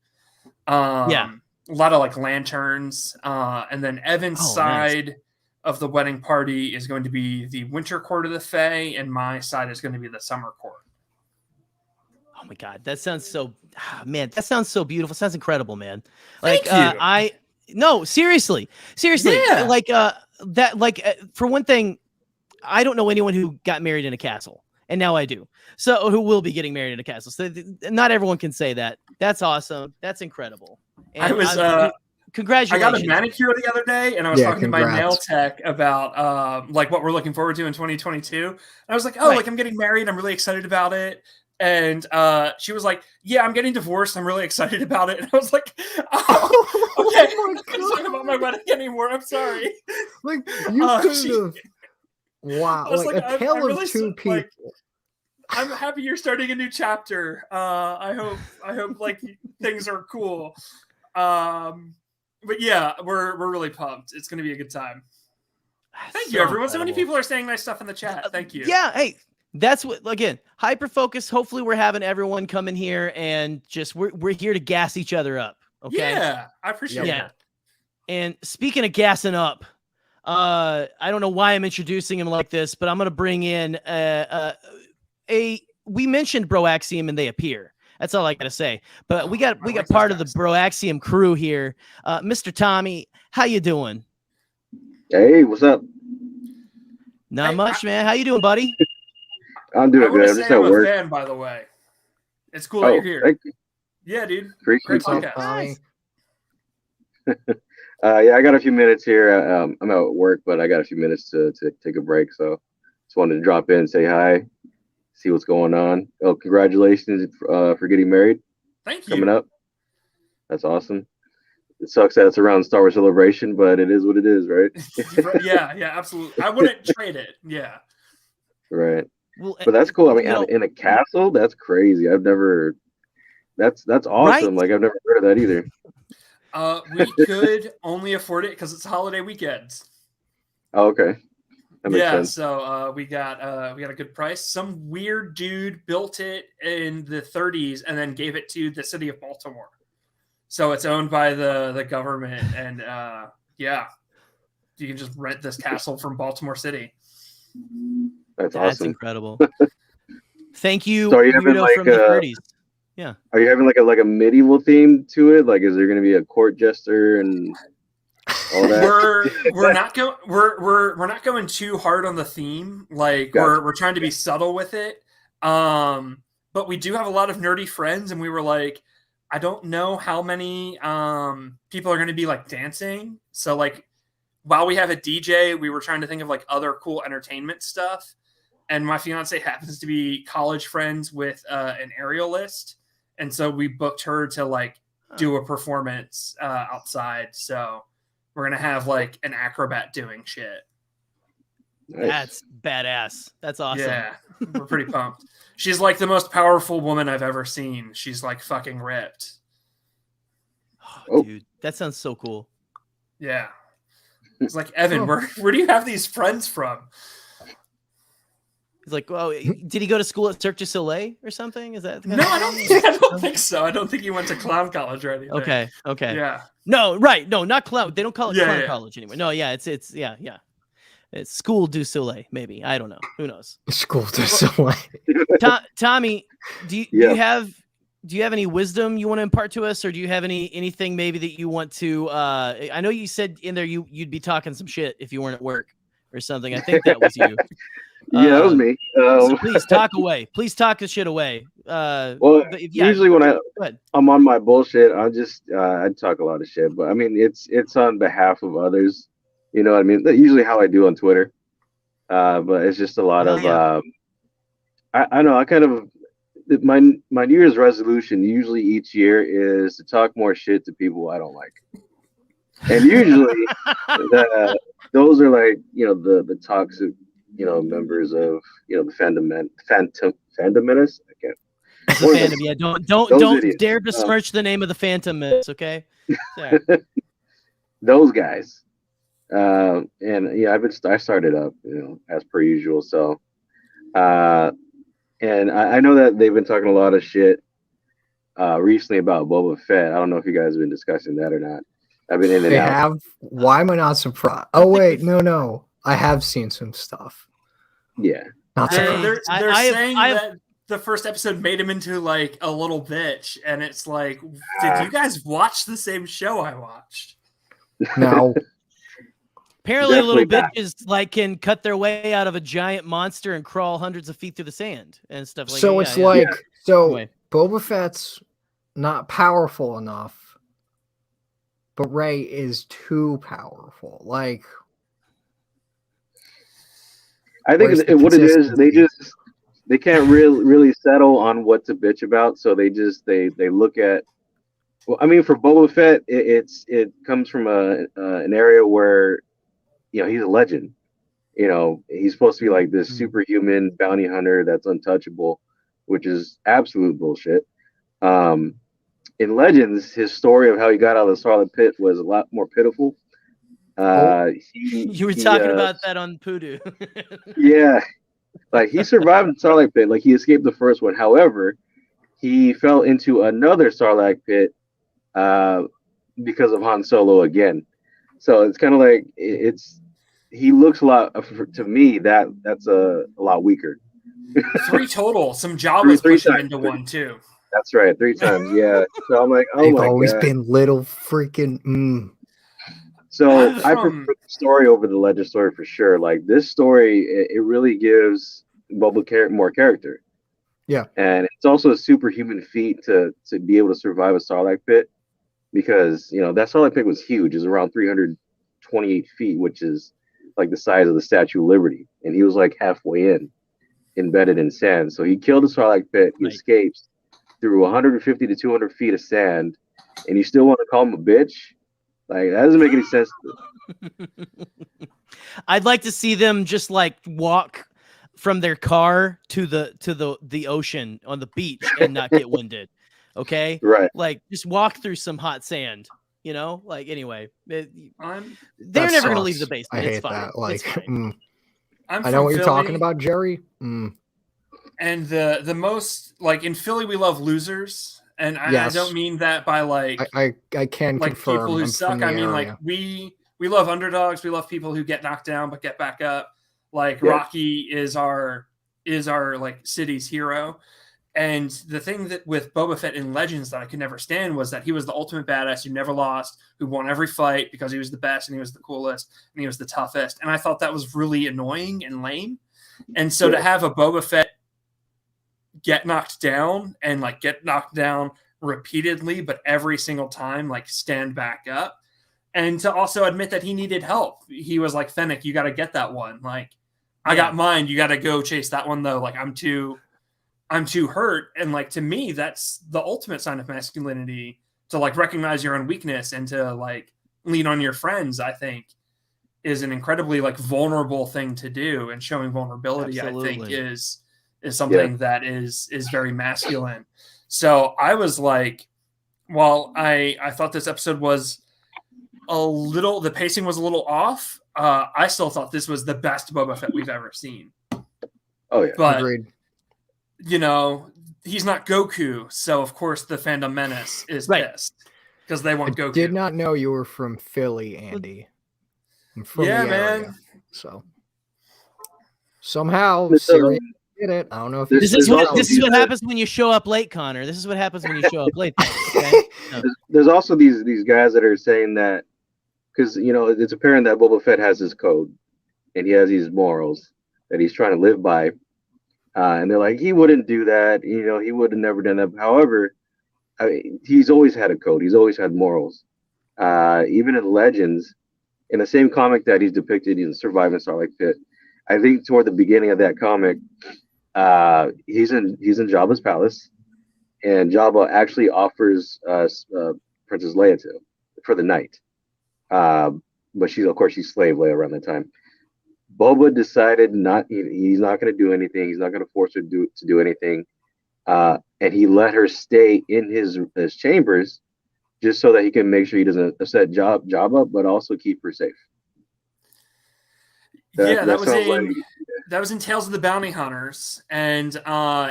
A lot of like lanterns, and then Evan's side of the wedding party is going to be the winter court of the Fae, and my side is going to be the summer court.
Oh my god, that sounds so that sounds so beautiful. Sounds incredible, man.
Like,
seriously, like that, like for one thing, I don't know anyone who got married in a castle. And now I do. So who will be getting married in a castle. So not everyone can say that. That's awesome. That's incredible. And
I was
congratulations.
I got a manicure the other day, and I was talking to my nail tech about like what we're looking forward to in 2022. And I was like, like I'm getting married. I'm really excited about it. And she was like, yeah, I'm getting divorced. I'm really excited about it. And I was like, okay, I'm not talking about my wedding anymore. I'm sorry.
Like, you could have. Wow, like a tale of two people.
I'm happy you're starting a new chapter. I hope like things are cool. But yeah, we're really pumped. It's gonna be a good time. Thank you, everyone. So many people are saying nice stuff in the chat. Thank you.
Yeah, hey, that's what, again, Hyperfocus. Hopefully we're having everyone come in here and just we're here to gas each other up. Okay.
Yeah, I appreciate it.
And speaking of gassing up, I don't know why I'm introducing him like this, but I'm gonna bring in we mentioned Broaxium and they appear. That's all I gotta say. But we got part of the Broaxium crew here. Mr. Tommy, how you doing?
Hey, what's up?
Not much, man. How you doing, buddy?
I'm doing good. I'm just at work.
I'm a fan, by the way. It's cool that you're here.
Thank you.
Yeah, dude.
Great
podcast.
Nice.
Yeah, I got a few minutes here. I'm at work, but I got a few minutes to take a break. So just wanted to drop in, say hi, see what's going on. Oh, congratulations for getting married.
Thank you.
Coming up. That's awesome. It sucks that it's around Star Wars Celebration, but it is what it is, right?
yeah, absolutely. I wouldn't trade it. Yeah.
Right.
Well,
but that's cool. I mean, in a castle, that's crazy. I've never. That's awesome.
Right?
Like I've never heard of that either.
We could only afford it because it's holiday weekends.
Oh, okay. That makes sense.
So we got a good price. Some weird dude built it in the 30s and then gave it to the city of Baltimore. So it's owned by the government, and you can just rent this castle from Baltimore City.
That's awesome.
Incredible. Thank you,
so are you having like
from the 30s. Yeah.
Are you having like a medieval theme to it? Like, is there going to be a court jester and all that?
We're not going too hard on the theme. Like we're trying to be subtle with it. But we do have a lot of nerdy friends, and we were like, I don't know how many people are going to be like dancing. So like, while we have a DJ, we were trying to think of like other cool entertainment stuff. And my fiance happens to be college friends with an aerialist. And so we booked her to like do a performance outside. So we're going to have like an acrobat doing shit.
Nice.
That's badass. That's awesome.
Yeah, we're pretty pumped. She's like the most powerful woman I've ever seen. She's like fucking ripped.
Oh, dude, that sounds so cool.
Yeah. It's like, Evan, where do you have these friends from?
He's like, well, did he go to school at Cirque du Soleil or something? Is that
no? I don't think so. I don't think he went to clown college or anything.
Okay.
Yeah.
No, right. No, not clown. They don't call it clown college anymore. No, yeah, it's It's School du Soleil, maybe. I don't know. Who knows?
School du Soleil.
Tommy, do you have any wisdom you want to impart to us, or do you have anything maybe that you want to? I know you said in there you'd be talking some shit if you weren't at work or something. I think that was you.
Yeah, that was me.
So please talk away. Please talk the shit away.
Usually when I'm on my bullshit, I talk a lot of shit, but I mean it's on behalf of others. You know what I mean? That's usually how I do on Twitter. But it's just a lot of I know I kind of my New Year's resolution usually each year is to talk more shit to people I don't like. And usually those are like, the toxic, members of, the Phantom Menace. I can't.
The Phantom, yeah. Don't dare besmirch the name of the Phantom Menace, okay?
Those guys. And yeah, I started up, as per usual. So, and I know that they've been talking a lot of shit recently about Boba Fett. I don't know if you guys have been discussing that or not. I've been in and out.
Why am I not surprised? Oh wait, no. I have seen some stuff.
Yeah.
Not surprised.
They're saying that the first episode made him into like a little bitch, and it's like, did you guys watch the same show I watched?
No.
Apparently, little bitches can cut their way out of a giant monster and crawl hundreds of feet through the sand and stuff like that.
So it's anyway. Boba Fett's not powerful enough, but Rey is too powerful. Like,
I think what it is, they can't really settle on what to bitch about, so they look at. Well, I mean, for Boba Fett, it comes from an area where. He's a legend. You know, he's supposed to be like this superhuman bounty hunter that's untouchable, which is absolute bullshit. In Legends, his story of how he got out of the Scarlet Pit was a lot more pitiful.
You were talking about that on Poodoo.
Yeah, like he survived the Sarlacc Pit, like he escaped the first one. However, he fell into another Sarlacc Pit because of Han Solo again. So it's kind of like he looks a lot to me that's a lot weaker.
3 total. Some Jabba's pushed him into 1 too.
That's right, 3 times. Yeah. So I'm like, oh
They've
my
always
God.
been little freaking.
So I prefer the story over the Legend story for sure. Like this story, it really gives Boba more character.
Yeah.
And it's also a superhuman feat to be able to survive a Sarlacc pit, because you know that Sarlacc pit was huge. It's around 328 feet, which is like the size of the Statue of Liberty, and he was like halfway embedded in sand. So he killed the Sarlacc pit. He escapes through 150 to 200 feet of sand, and you still want to call him a bitch? Like that doesn't make any sense.
I'd like to see them just like walk from their car to the ocean on the beach and not get winded. Okay,
right?
Like just walk through some hot sand. You know, like anyway, they're
That
never going to
sucks.
leave the basement.
I
It's
hate
fine.
that. Like,
It's fine.
I know what you're talking about, Jerry.
And the most, like, in Philly we love losers, and I don't mean that by like
I can
like
confirm
people who suck. I mean like we love underdogs. We love people who get knocked down but get back up. Like Rocky is our like city's hero. And the thing that with Boba Fett in Legends that I could never stand was that he was the ultimate badass who never lost, who won every fight because he was the best and he was the coolest and he was the toughest. And I thought that was really annoying and lame. And so to have a Boba Fett get knocked down and like get knocked down repeatedly, but every single time like stand back up, and to also admit that he needed help. He was like, Fennec, you got to get that one. Like, I got mine. You got to go chase that one though. Like I'm too hurt. And like, to me, that's the ultimate sign of masculinity, to like recognize your own weakness and to like lean on your friends, I think is an incredibly like vulnerable thing to do. And showing vulnerability, I think is something that is very masculine. So I was like, while I thought this episode was the pacing was a little off, I still thought this was the best Boba Fett we've ever seen.
Oh yeah.
But
agreed.
You know, he's not Goku, so of course the fandom menace is pissed because they want Goku.
Did not know you were from Philly, Andy. I'm from the area,
man.
So somehow Syria did it. I don't know if
this is what happens when you show up late, Connor. This is what happens when you show up late. Okay? No.
There's also these guys that are saying that because you know it's apparent that Boba Fett has his code and he has these morals that he's trying to live by. And they're like, he wouldn't do that. You know, he would have never done that. However, I mean, he's always had a code. He's always had morals. Even in Legends, in the same comic that he's depicted in Surviving Starlight Pit, I think toward the beginning of that comic, he's in Jabba's palace, and Jabba actually offers Princess Leia for the night. But she's slave Leia around that time. Boba decided he's not going to do anything. He's not going to force her to do anything. And he let her stay in his chambers just so that he can make sure he doesn't upset Jabba, but also keep her safe.
That was in Tales of the Bounty Hunters. And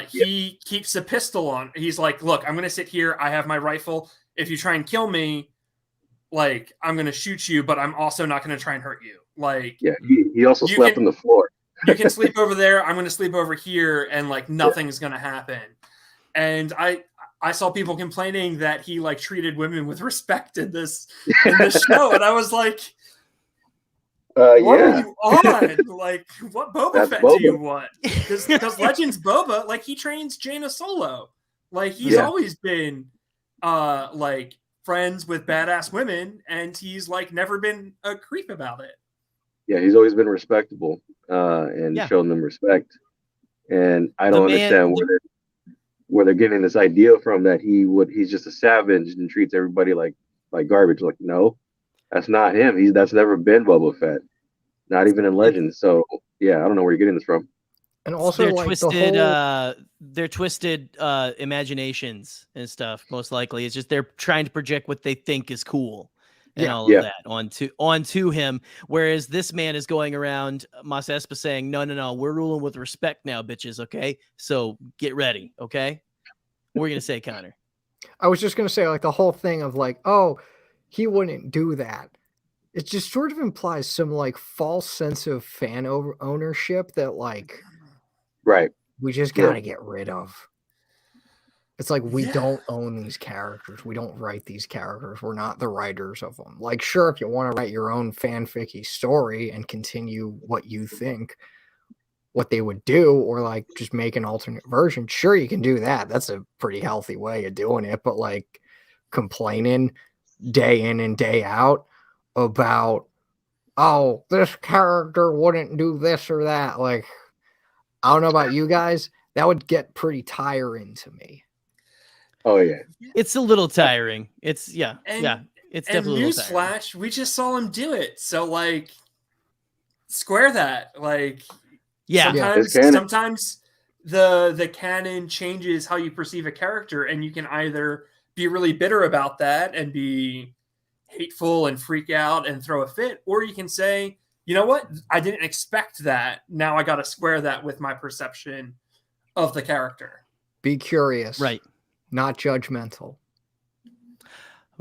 he keeps a pistol on. He's like, look, I'm going to sit here. I have my rifle. If you try and kill me, like, I'm going to shoot you, but I'm also not going to try and hurt you. Like,
he also slept on the floor.
You can sleep over there. I'm going to sleep over here, and like nothing's going to happen. And I saw people complaining that he like treated women with respect in this show, and I was like, what are you on? Like, what Boba Fett do you want? Because Legends Boba, like, he trains Jaina Solo. Like, he's always been like friends with badass women, and he's like never been a creep about it. Yeah,
he's always been respectable and shown them respect. And I don't understand where they're getting this idea from that he's just a savage and treats everybody like garbage. Like, no, that's not him. That's never been Boba Fett. not even in Legends. So yeah, I don't know where you're getting this from.
And also,
they're
like
twisted,
the whole...
they're twisted imaginations and stuff. Most likely, it's just they're trying to project what they think is cool and all of that onto him. Whereas this man is going around Mos Espa saying, "No, we're ruling with respect now, bitches. Okay, so get ready. Okay, what are you gonna say, Connor?"
I was just gonna say, like, the whole thing of like, oh, he wouldn't do that. It just sort of implies some like false sense of fan ownership that like.
Right.
We just got to get rid of. It's like we don't own these characters. We don't write these characters. We're not the writers of them. Like, sure, if you want to write your own fanficky story and continue what you think, what they would do, or like just make an alternate version, sure, you can do that. That's a pretty healthy way of doing it. But like complaining day in and day out about, oh, this character wouldn't do this or that, like, I don't know about you guys. That would get pretty tiring to me.
Oh yeah,
it's a little tiring. It's It's definitely. And
newsflash, we just saw him do it. So like, square that. Like, sometimes the canon changes how you perceive a character, and you can either be really bitter about that and be hateful and freak out and throw a fit, or you can say, you know what? I didn't expect that. Now I got to square that with my perception of the character.
Be curious.
Right.
Not judgmental.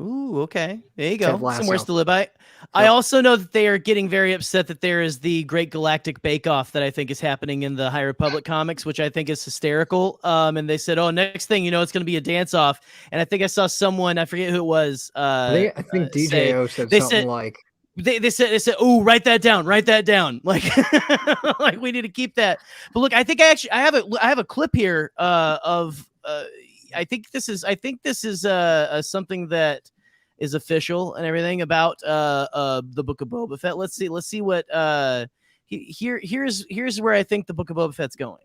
Ooh, okay. There you go. Somewhere to live by. I also know that they are getting very upset that there is the Great Galactic Bake Off that I think is happening in the High Republic comics, which I think is hysterical. And they said, oh, next thing, it's going to be a dance off. And I think I saw someone, I forget who it was.
I think DJO said something like,
They said, oh, write that down. Like, like we need to keep that. But look, I think I have a clip here of I think this is something that is official and everything about the Book of Boba Fett. Let's see what here's where I think the Book of Boba Fett's going.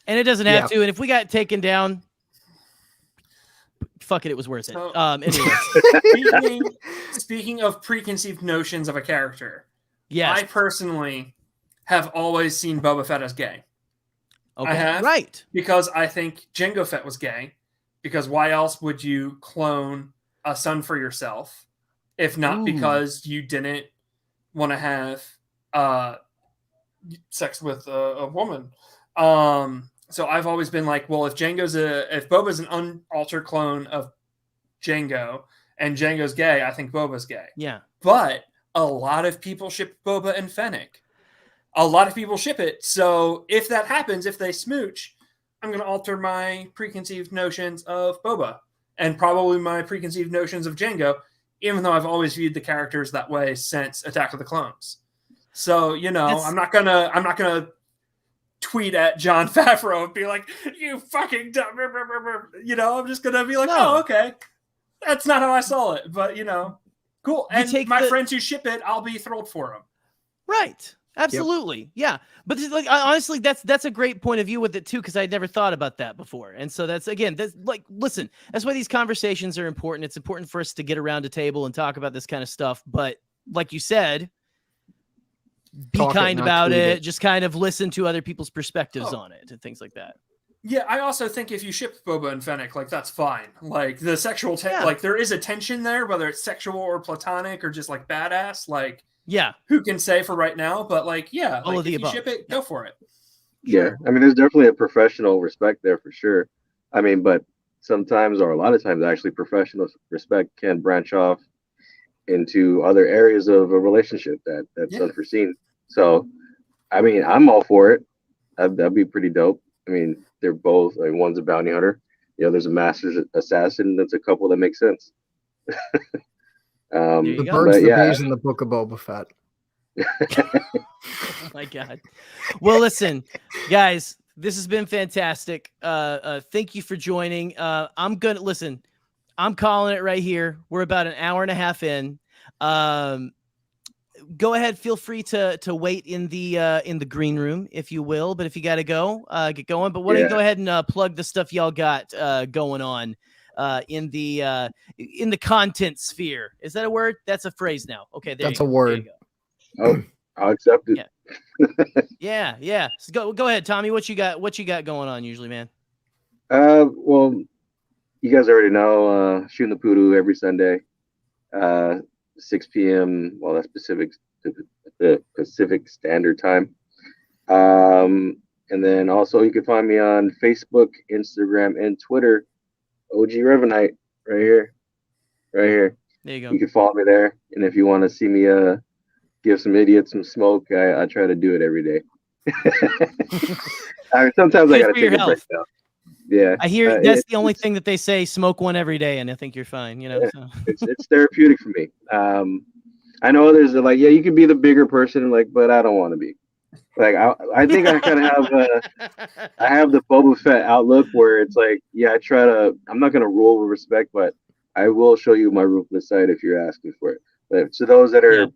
And it doesn't have to. And if we got taken down, fuck it, it was worth it.
Anyway, speaking of preconceived notions of a character, I personally have always seen Boba Fett as gay.
Okay,
I have,
right?
Because I think Jango Fett was gay. Because why else would you clone a son for yourself, if not because you didn't want to have sex with a woman? So I've always been like, well, if Boba's an unaltered clone of Jango and Jango's gay, I think Boba's gay.
Yeah.
But a lot of people ship Boba and Fennec. A lot of people ship it. So if that happens, if they smooch, I'm going to alter my preconceived notions of Boba and probably my preconceived notions of Jango, even though I've always viewed the characters that way since Attack of the Clones. So, I'm not gonna tweet at Jon Favreau and be like, you fucking dumb. I'm just going to be like, oh, okay. That's not how I saw it. But, cool. And my friends who ship it, I'll be thrilled for them.
Right. Absolutely. Yep. Yeah. But like, honestly, that's a great point of view with it too, because I'd never thought about that before. And so that's like, listen, that's why these conversations are important. It's important for us to get around a table and talk about this kind of stuff. But like you said, be kind about it. Just kind of listen to other people's perspectives on it and things like that.
Yeah, I also think if you ship Boba and Fennec, like, that's fine. Like, the sexual, like, there is a tension there, whether it's sexual or platonic or just, like, badass. Like, who can say for right now? But, like,
all of the above.
You ship it, go for it.
Yeah, I mean, there's definitely a professional respect there for sure. I mean, but sometimes, or a lot of times, actually, professional respect can branch off into other areas of a relationship that's unforeseen. So, I mean, I'm all for it. That'd be pretty dope. I mean, they're both, like, one's a bounty hunter, the other's a master assassin. That's a couple that makes sense.
The birds, the bees, and the Book of Boba Fett.
Oh my God. Well, listen, guys, this has been fantastic. Thank you for joining. I'm gonna listen. I'm calling it right here. We're about an hour and a half in. Go ahead. Feel free to wait in the green room, if you will. But if you got to go, get going. But why don't you go ahead and plug the stuff y'all got going on in the content sphere? Is that a word? That's a phrase now. Okay,
that's a word.
Oh, I'll accept it.
Yeah. So go ahead, Tommy. What you got going on usually, man?
Well, you guys already know, shooting the poodoo every Sunday, 6 p.m. Well, that's the Pacific Standard Time. And then also you can find me on Facebook, Instagram, and Twitter. OG Revenite, right here.
There you go.
You can follow me there, and if you want to see me give some idiots some smoke, I try to do it every day. Sometimes I gotta take a break though. Yeah,
I hear that's the only thing that they say. Smoke one every day, and I think you're fine. You know, so.
it's therapeutic for me. I know others are like, yeah, you can be the bigger person, but I don't want to be. Like, I think I kind of have I have the Boba Fett outlook where it's like, yeah, I'm not gonna rule with respect, but I will show you my ruthless side if you're asking for it. But to those that are,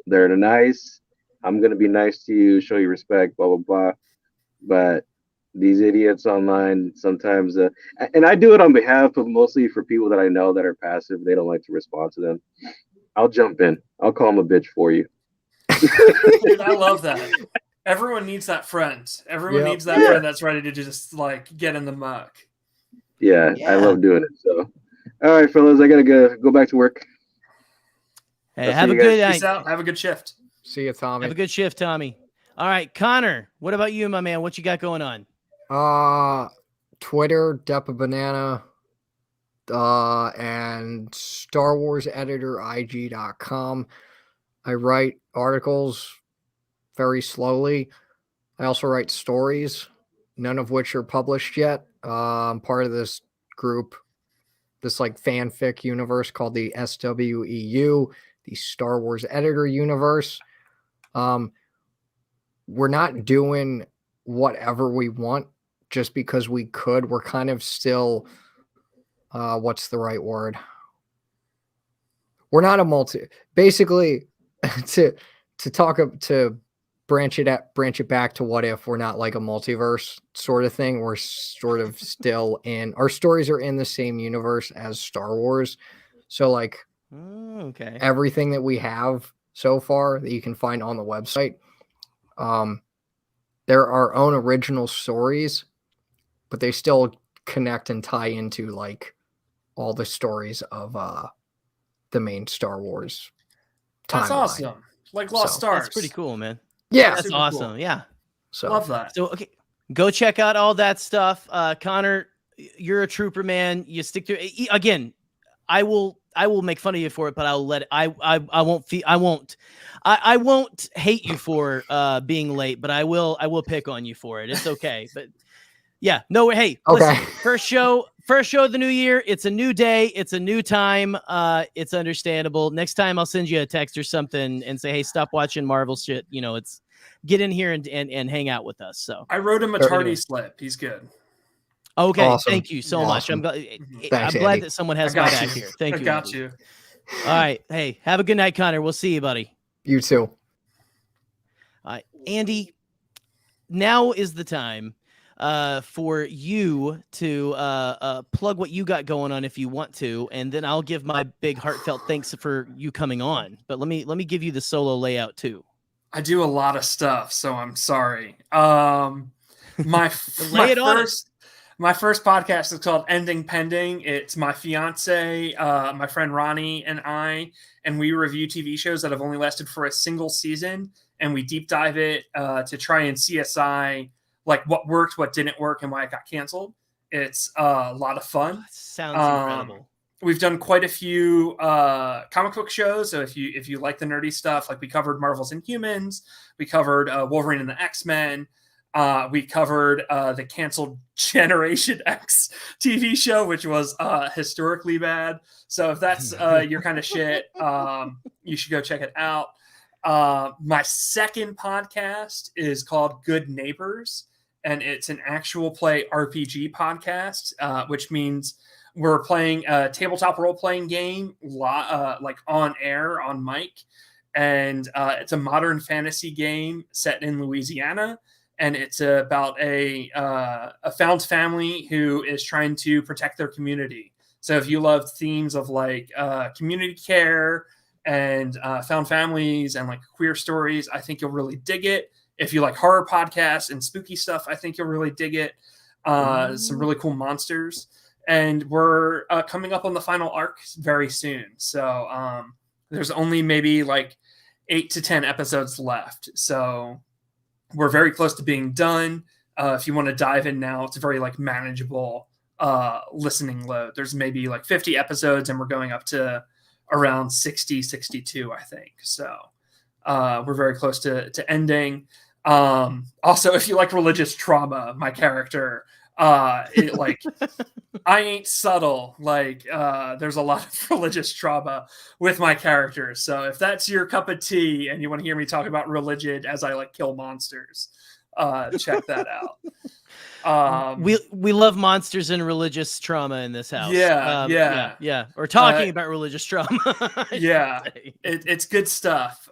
they're nice, I'm gonna be nice to you, show you respect, blah blah blah. But these idiots online sometimes, and I do it on behalf of mostly for people that I know that are passive. They don't like to respond to them. I'll jump in. I'll call them a bitch for you.
Dude, I love that. Everyone needs that friend. Everyone needs that friend that's ready to just get in the muck.
Yeah, I love doing it. So, all right, fellas, I gotta go back to work.
Hey, have a good night.
Peace out. Have a good shift.
See you, Tommy.
Have a good shift, Tommy. All right, Connor, what about you, my man? What you got going on?
Twitter, Depabanana, and Star Wars Editor IG.com. I write articles very slowly. I also write stories, none of which are published yet. I'm part of this group, this fanfic universe called the SWEU, the Star Wars Editor Universe. We're not doing whatever we want just because we could. We're kind of still, what's the right word? We're not a basically to branch it back to what if we're not like a multiverse sort of thing. We're sort of still our stories are in the same universe as Star Wars. So everything that we have so far that you can find on the website, they're our own original stories, but they still connect and tie into all the stories of the main Star Wars timeline.
That's awesome. Like Lost Stars.
That's pretty cool, man.
Yeah,
that's awesome. Cool. Yeah,
so
love that.
So go check out all that stuff. Connor, you're a trooper, man. You stick to it. Again, I will make fun of you for it, but I'll let it. I won't hate you for being late, but I will pick on you for it. It's okay. But yeah, no, hey,
okay.
Listen, first show of the new year. It's a new day. It's a new time. It's understandable. Next time I'll send you a text or something and say, hey, stop watching Marvel shit. It's get in here and hang out with us. So
I wrote him a tardy slip. He's good.
Okay.
Awesome.
Thank you so much. I'm glad
Andy.
that someone has my back here. Thank you.
I got you.
All right. Hey, have a good night, Connor. We'll see you, buddy.
You too.
All right. Andy, now is the time for you to plug what you got going on if you want to, and then I'll give my big heartfelt thanks for you coming on. But let me give you the solo layout too.
I do a lot of stuff, so I'm sorry. My first podcast is called Ending Pending. It's my fiance, my friend Ronnie, and I, and we review TV shows that have only lasted for a single season, and we deep dive it to try and CSI what worked, what didn't work, and why it got canceled. It's a lot of fun.
Sounds incredible.
We've done quite a few comic book shows. So if you like the nerdy stuff, we covered Marvel's Inhumans, we covered Wolverine and the X-Men. We covered the canceled Generation X TV show, which was historically bad. So if that's your kind of shit, you should go check it out. My second podcast is called Good Neighbors, and it's an actual play RPG podcast, which means we're playing a tabletop role-playing game like on air, on mic. And it's a modern fantasy game set in Louisiana. And it's about a found family who is trying to protect their community. So if you love themes of like community care and found families and like queer stories, I think you'll really dig it. If you like horror podcasts and spooky stuff, I think you'll really dig it. Some really cool monsters. And we're coming up on the final arc very soon. So there's only maybe like 8 to 10 episodes left. So we're very close to being done. If you want to dive in now, it's a very like manageable listening load. There's maybe like 50 episodes and we're going up to around 60, 62, I think. So we're very close to ending. Also, if you like religious trauma, my character, I ain't subtle. Like there's a lot of religious trauma with my character. So if that's your cup of tea and you want to hear me talk about religion as I like kill monsters, check that out.
We love monsters and religious trauma in this house.
Yeah.
Or talking about religious trauma.
Yeah, it's good stuff.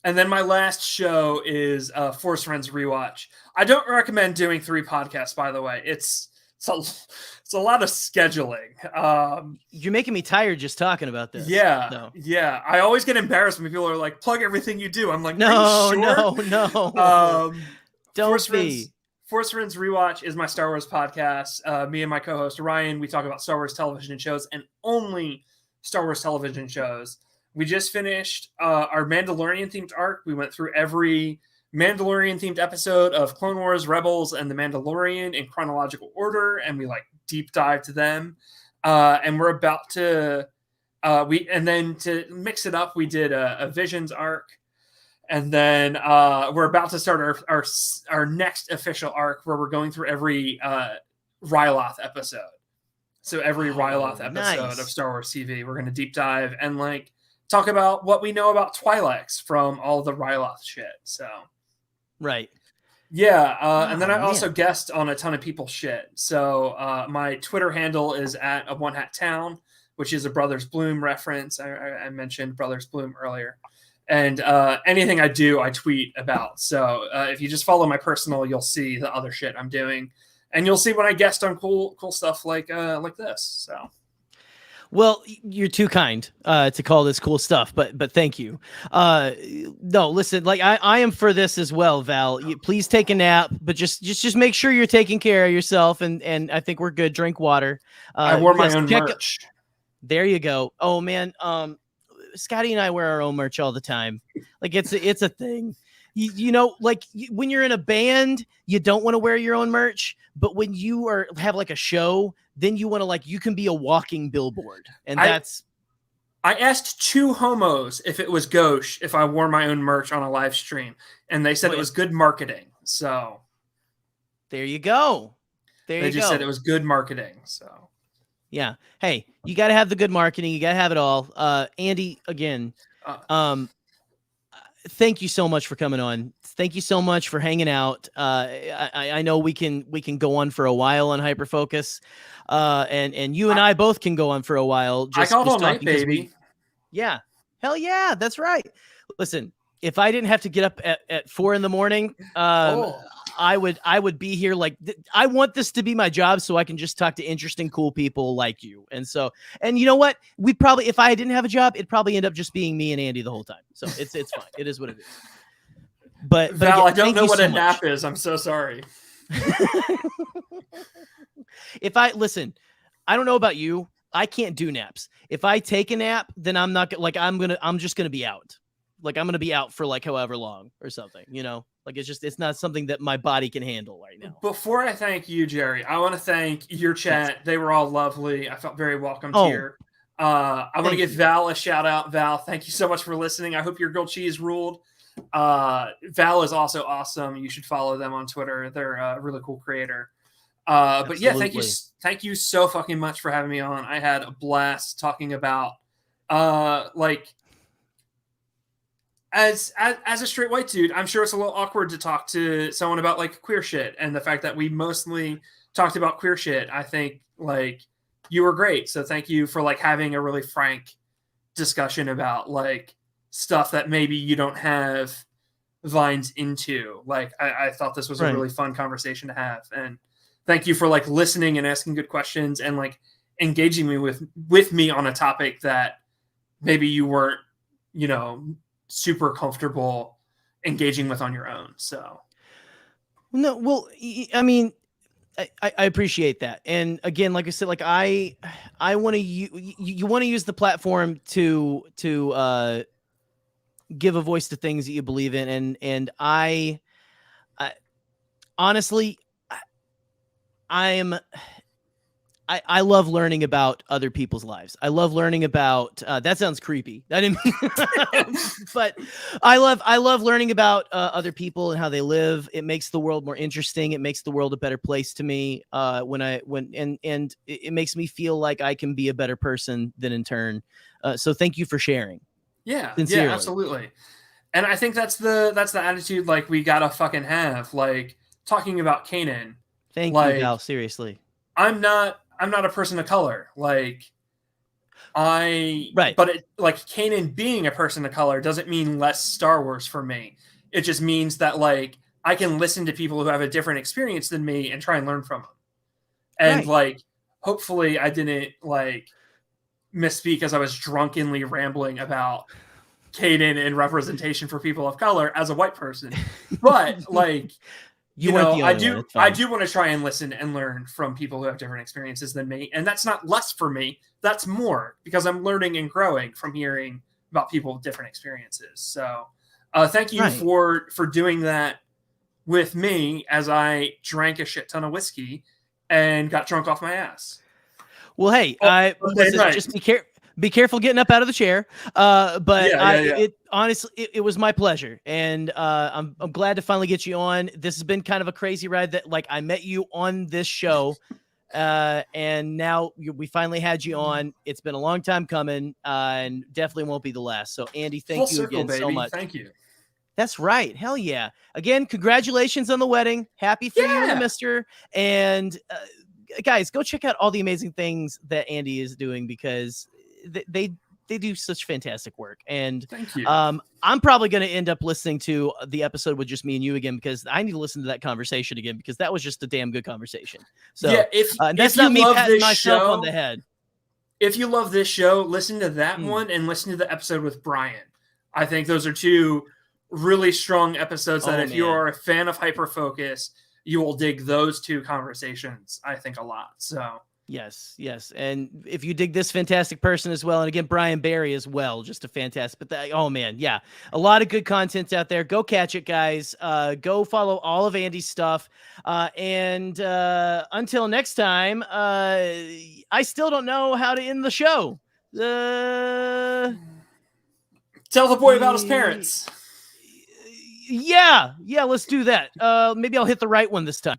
And then my last show is Force Friends Rewatch. I don't recommend doing 3 podcasts, by the way. It's a lot of scheduling.
You're making me tired just talking about this.
Yeah. I always get embarrassed when people are like, plug everything you do. I'm like,
no. Don't
Force Friends Rewatch is my Star Wars podcast. Me and my co-host Ryan, we talk about Star Wars television shows and only Star Wars television shows. We just finished our Mandalorian-themed arc. We went through every Mandalorian-themed episode of Clone Wars, Rebels, and The Mandalorian in chronological order, and we like deep dive to them. And we're about to to mix it up, we did a Visions arc, and then we're about to start our next official arc where we're going through every Ryloth episode. So every Ryloth episode of Star Wars TV, we're going to deep dive and like talk about what we know about Twi'leks from all the Ryloth shit. So,
right.
Yeah. And then I also guest on a ton of people's shit. So my Twitter handle is at a One Hat Town, which is a Brothers Bloom reference. I mentioned Brothers Bloom earlier. And anything I do, I tweet about. So if you just follow my personal, you'll see the other shit I'm doing. And you'll see when I guest on cool stuff like this. So.
Well, you're too kind to call this cool stuff, but thank you. No, listen, like I am for this as well, Val. Please take a nap, but just make sure you're taking care of yourself, and I think we're good. Drink water.
I wore my own merch.
There you go. Oh man, Scotty and I wear our own merch all the time. Like it's a thing. You know, like when you're in a band, you don't want to wear your own merch, but when you have like a show, then you want to you can be a walking billboard. And I
asked 2 homos if it was gauche if I wore my own merch on a live stream, and they said it was good marketing. So
there you go.
They just said it was good marketing. So
yeah. Hey, you got to have the good marketing. You got to have it all. Andy, again, thank you so much for coming on. Thank you so much for hanging out. I know we can go on for a while on Hyperfocus, and you and I both can go on for a while.
I called all night, baby.
Yeah, hell yeah, that's right. Listen, if I didn't have to get up at 4 a.m, I would be here. Like I want this to be my job, so I can just talk to interesting, cool people like you. And you know what? We probably, if I didn't have a job, it'd probably end up just being me and Andy the whole time. So it's fine. It is what it is. But
Val,
again,
I don't know what a nap is. I'm so sorry.
Listen, I don't know about you. I can't do naps. If I take a nap, then I'm not I'm just gonna be out. Like I'm gonna be out for like however long or something. You know, like it's not something that my body can handle right now.
Before I thank you, Jerry, I want to thank your chat. They were all lovely. I felt very welcomed here. I want to give Val a shout out. Val, thank you so much for listening. I hope your grilled cheese ruled. Val is also awesome. You should follow them on Twitter. They're a really cool creator. But yeah, thank you so fucking much for having me on. I had a blast talking about as a straight white dude, I'm sure it's a little awkward to talk to someone about like queer shit, and the fact that we mostly talked about queer shit, I think like you were great. So thank you for like having a really frank discussion about like stuff that maybe you don't have vines into. Like I thought this was a really fun conversation to have, and thank you for like listening and asking good questions and like engaging me with me on a topic that maybe you weren't, you know, super comfortable engaging with on your own. So
no, well, I mean, I appreciate that. And again, like I said, like I want to, you want to use the platform to give a voice to things that you believe in. And I honestly, I love learning about other people's lives. I love learning about, that sounds creepy. I didn't mean, but I love learning about other people and how they live. It makes the world more interesting. It makes the world a better place to me. And it makes me feel like I can be a better person than in turn. So thank you for sharing.
Yeah.
Sincerely.
Yeah, absolutely. And I think that's the attitude like we gotta fucking have. Like talking about Kanan.
Thank you, Val. Seriously.
I'm not a person of color. Like but like Kanan being a person of color doesn't mean less Star Wars for me. It just means that like I can listen to people who have a different experience than me and try and learn from them. And like hopefully I didn't like misspeak as I was drunkenly rambling about Kanan and representation for people of color as a white person. But like you know, I do want to try and listen and learn from people who have different experiences than me. And that's not less for me. That's more because I'm learning and growing from hearing about people with different experiences. So thank you for doing that with me as I drank a shit ton of whiskey and got drunk off my ass.
Well, hey, just be careful getting up out of the chair. It honestly, it was my pleasure. And I'm glad to finally get you on. This has been kind of a crazy ride that like I met you on this show. And now we finally had you on. It's been a long time coming and definitely won't be the last. So Andy, thank you again so much.
Thank you.
That's right. Hell yeah. Again, congratulations on the wedding. Happy for you and the mister. And guys, go check out all the amazing things that Andy is doing because they do such fantastic work. And
thank you.
I'm probably going to end up listening to the episode with just me and you again because I need to listen to that conversation again because that was just a damn good conversation. So
yeah,
that's not me patting myself on the head.
If you love this show, listen to that one and listen to the episode with Brian. I think those are two really strong episodes that if you are a fan of Hyperfocus, you will dig those two conversations, I think, a lot. So
yes. And if you dig this fantastic person as well, and again, Brian Barry as well, just a fantastic, a lot of good content out there. Go catch it, guys. Go follow all of Andy's stuff. And until next time, I still don't know how to end the show.
Tell the boy about his parents.
Yeah, let's do that. Maybe I'll hit the right one this time.